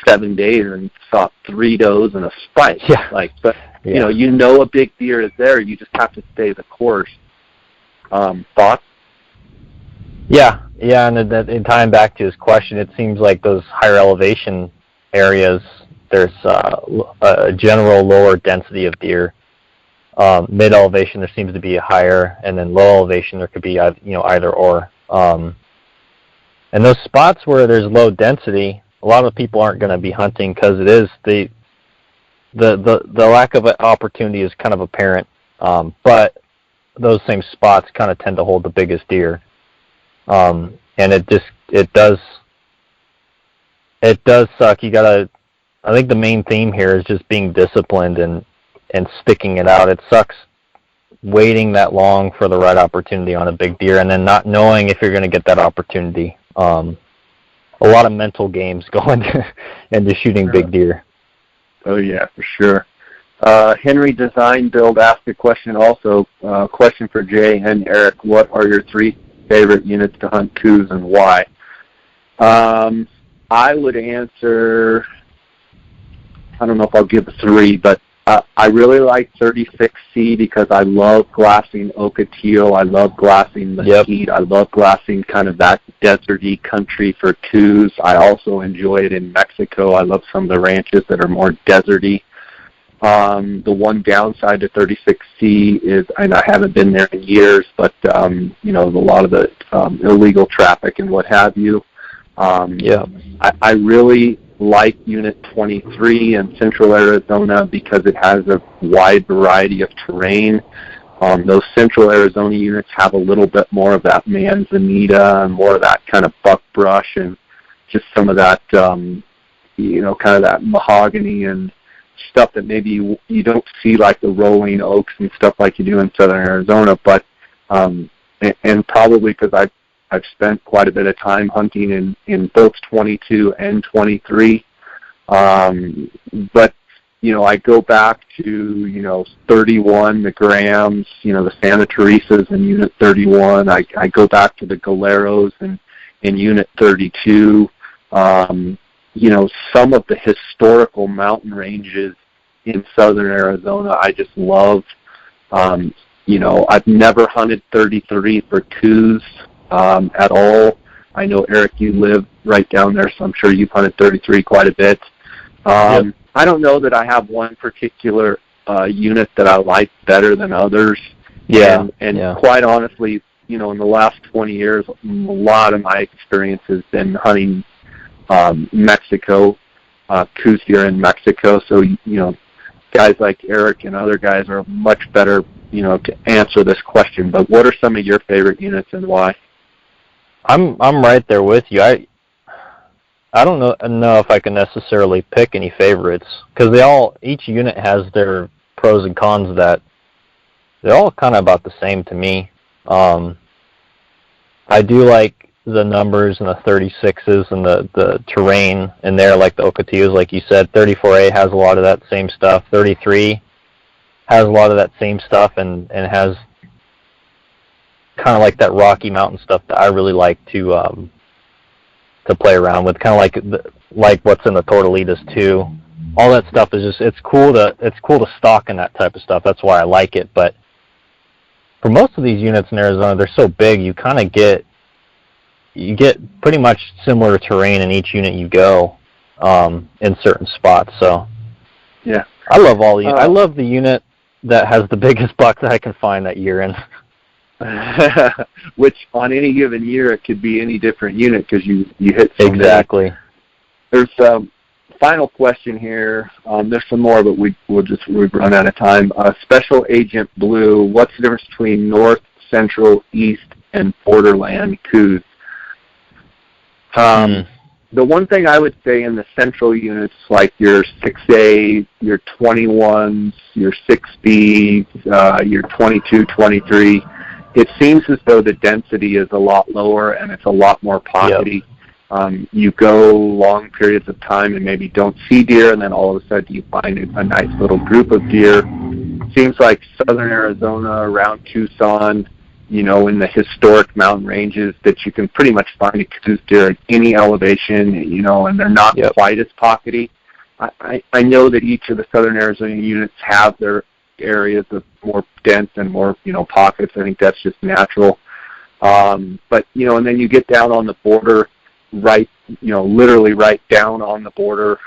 Speaker 1: 7 days and saw 3 does and a spike. Yeah. A big deer is there. You just have to stay the course. Thoughts?
Speaker 2: Yeah, and in tying back to his question, it seems like those higher elevation areas, there's a general lower density of deer. Mid elevation, there seems to be a higher, and then low elevation, there could be either or. And those spots where there's low density, a lot of people aren't going to be hunting because it is the lack of opportunity is kind of apparent. But those same spots kind of tend to hold the biggest deer. And it does suck. I think the main theme here is just being disciplined and sticking it out. It sucks waiting that long for the right opportunity on a big deer and then not knowing if you're going to get that opportunity. A lot of mental games going into shooting big deer.
Speaker 1: Oh yeah, for sure. Henry Design Build asked a question also, question for Jay and Eric. What are your 3 favorite units to hunt Coues and why? I would answer, I don't know if I'll give 3, but I really like 36C because I love glassing Ocotillo. I love glassing Mesquite. I love glassing kind of that deserty country for Coues. I also enjoy it in Mexico. I love some of the ranches that are more deserty. The one downside to 36C is, and I haven't been there in years, but, a lot of the illegal traffic and what have you. I really like Unit 23 in Central Arizona because it has a wide variety of terrain. Those Central Arizona units have a little bit more of that manzanita and more of that kind of buckbrush and just some of that, kind of that mahogany and stuff that maybe you don't see like the rolling oaks and stuff like you do in Southern Arizona. But and probably because I've spent quite a bit of time hunting in both 22 and 23. But, I go back to, 31, the Grahams, the Santa Teresas in Unit 31. I go back to the Galeros in Unit 32. Some of the historical mountain ranges in Southern Arizona I just love. I've never hunted 33 for Coues at all. I know, Eric, you live right down there, so I'm sure you've hunted 33 quite a bit. I don't know that I have one particular unit that I like better than others.
Speaker 2: Yeah.
Speaker 1: And quite honestly, in the last 20 years, a lot of my experience has been hunting Mexico, Coues deer in Mexico. So, guys like Eric and other guys are much better, to answer this question. But what are some of your favorite units and why?
Speaker 2: I'm right there with you. I don't know if I can necessarily pick any favorites, because each unit has their pros and cons that they're all kind of about the same to me. I do like the numbers and the 36s and the terrain in there, like the Ocotillos, like you said. 34A has a lot of that same stuff. 33 has a lot of that same stuff and has kind of like that Rocky Mountain stuff that I really like to play around with, kind of like what's in the Tortolitas too. All that stuff is just it's cool to stalk in that type of stuff. That's why I like it. But for most of these units in Arizona, they're so big, you kind of get pretty much similar terrain in each unit you go in certain spots. So
Speaker 1: yeah,
Speaker 2: I love all the I love the unit that has the biggest buck that I can find that year in.
Speaker 1: Which on any given year it could be any different unit because you hit so
Speaker 2: exactly
Speaker 1: many. There's a final question here. There's some more, but we've run out of time. Special Agent Blue. What's the difference between North, Central, East, and Borderland Coues? The one thing I would say in the Central units, like your 6A, your 21s, your 6Bs, your 22, 23. It seems as though the density is a lot lower and it's a lot more pockety. Yep. You go long periods of time and maybe don't see deer, and then all of a sudden you find a nice little group of deer. Seems like southern Arizona, around Tucson, in the historic mountain ranges, that you can pretty much find a Coues deer at any elevation, and they're not
Speaker 2: yep.
Speaker 1: quite as pockety. I know that each of the southern Arizona units have their areas of more dense and more, pockets. I think that's just natural. But, and then you get down on the border, right, literally right down on the border,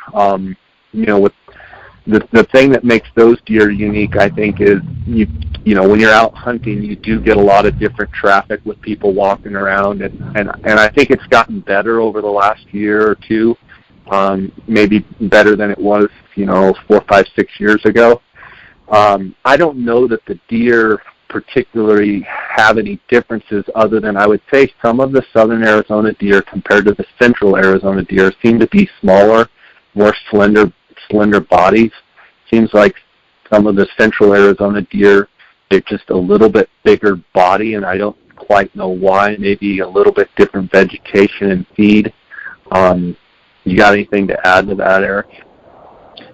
Speaker 1: with the thing that makes those deer unique, I think, is when you're out hunting, you do get a lot of different traffic with people walking around, and I think it's gotten better over the last year or two, maybe better than it was, 4, 5, 6 years ago. I don't know that the deer particularly have any differences, other than I would say some of the southern Arizona deer compared to the central Arizona deer seem to be smaller, more slender bodies. Seems like some of the central Arizona deer, they're just a little bit bigger body, and I don't quite know why. Maybe a little bit different vegetation and feed. You got anything to add to that, Eric?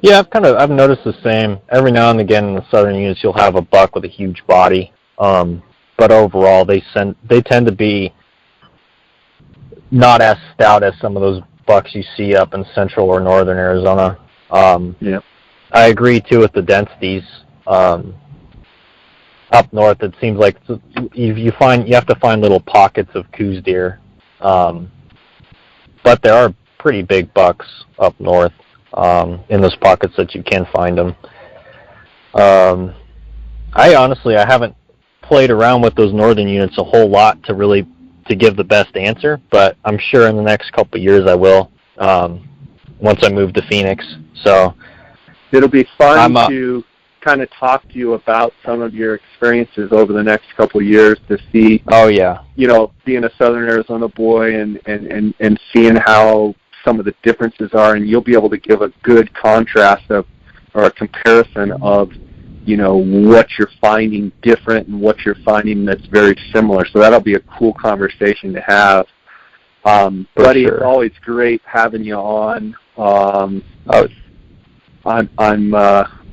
Speaker 2: Yeah, I've noticed the same. Every now and again in the southern units, you'll have a buck with a huge body, but overall they tend to be not as stout as some of those bucks you see up in central or northern Arizona.
Speaker 1: Yeah,
Speaker 2: I agree too with the densities. Up north, it seems like you have to find little pockets of Coues deer, but there are pretty big bucks up north. In those pockets that you can find them. I haven't played around with those northern units a whole lot to give the best answer, but I'm sure in the next couple of years I will, once I move to Phoenix. So
Speaker 1: it'll be fun to kind of talk to you about some of your experiences over the next couple of years to see.
Speaker 2: Oh yeah.
Speaker 1: Being a southern Arizona boy and seeing how some of the differences are, and you'll be able to give a good contrast or a comparison of, what you're finding different and what you're finding that's very similar. So that'll be a cool conversation to have. Buddy, sure. It's always great having you on. I'm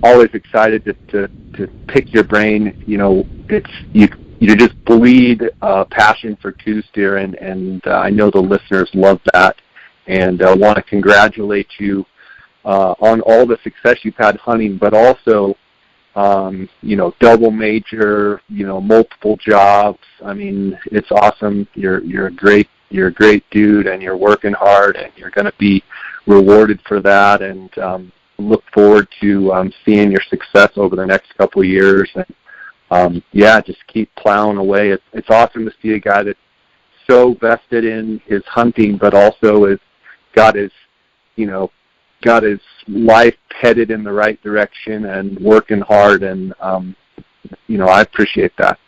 Speaker 1: always excited to pick your brain. You just bleed passion for Coues deer, and I know the listeners love that. And I want to congratulate you on all the success you've had hunting, but also, double major, multiple jobs. I mean, it's awesome. You're a great dude, and you're working hard, and you're going to be rewarded for that, and look forward to seeing your success over the next couple of years. And just keep plowing away. It's awesome to see a guy that's so vested in his hunting, but also has got his life headed in the right direction and working hard. And I appreciate that.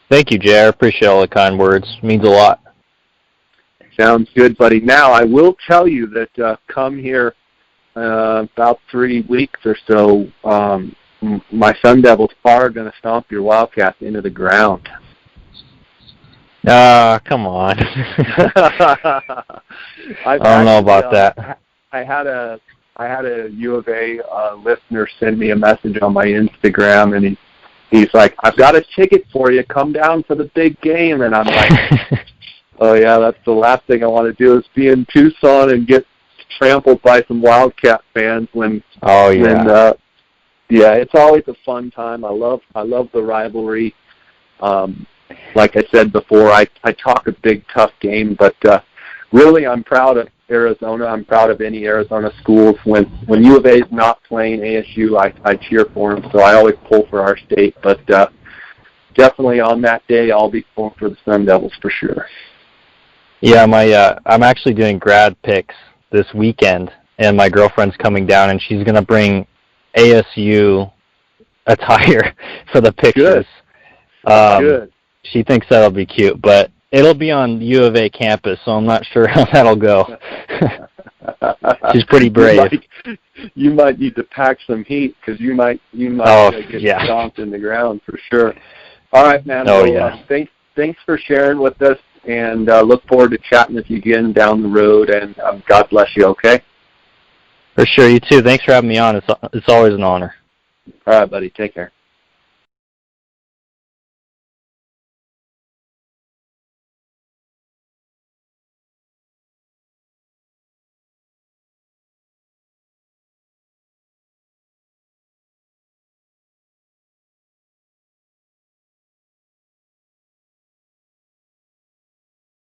Speaker 2: Thank you, Jay. I appreciate all the kind words. It means a lot.
Speaker 1: Sounds good, buddy. Now, I will tell you that come here about 3 weeks or so, my Sun Devils are going to stomp your Wildcats into the ground.
Speaker 2: Come on. I don't know about that.
Speaker 1: I had a U of A listener send me a message on my Instagram, and he's like, "I've got a ticket for you. Come down for the big game." And I'm like, "Oh yeah, that's the last thing I want to do is be in Tucson and get trampled by some Wildcat fans." It's always a fun time. I love the rivalry. Like I said before, I talk a big, tough game, but really I'm proud of Arizona. I'm proud of any Arizona schools. When U of A is not playing ASU, I cheer for them, so I always pull for our state. But definitely on that day, I'll be pulling for the Sun Devils for sure.
Speaker 2: Yeah, I'm actually doing grad picks this weekend, and my girlfriend's coming down, and she's going to bring ASU attire for the pictures.
Speaker 1: Good.
Speaker 2: She thinks that'll be cute, but it'll be on U of A campus, so I'm not sure how that'll go. She's pretty brave.
Speaker 1: You might need to pack some heat because you might get stomped in the ground for sure. All right, man. Thanks for sharing with us, and look forward to chatting with you again down the road. And God bless you. Okay.
Speaker 2: For sure. You too. Thanks for having me on. It's always an honor.
Speaker 1: All right, buddy. Take care.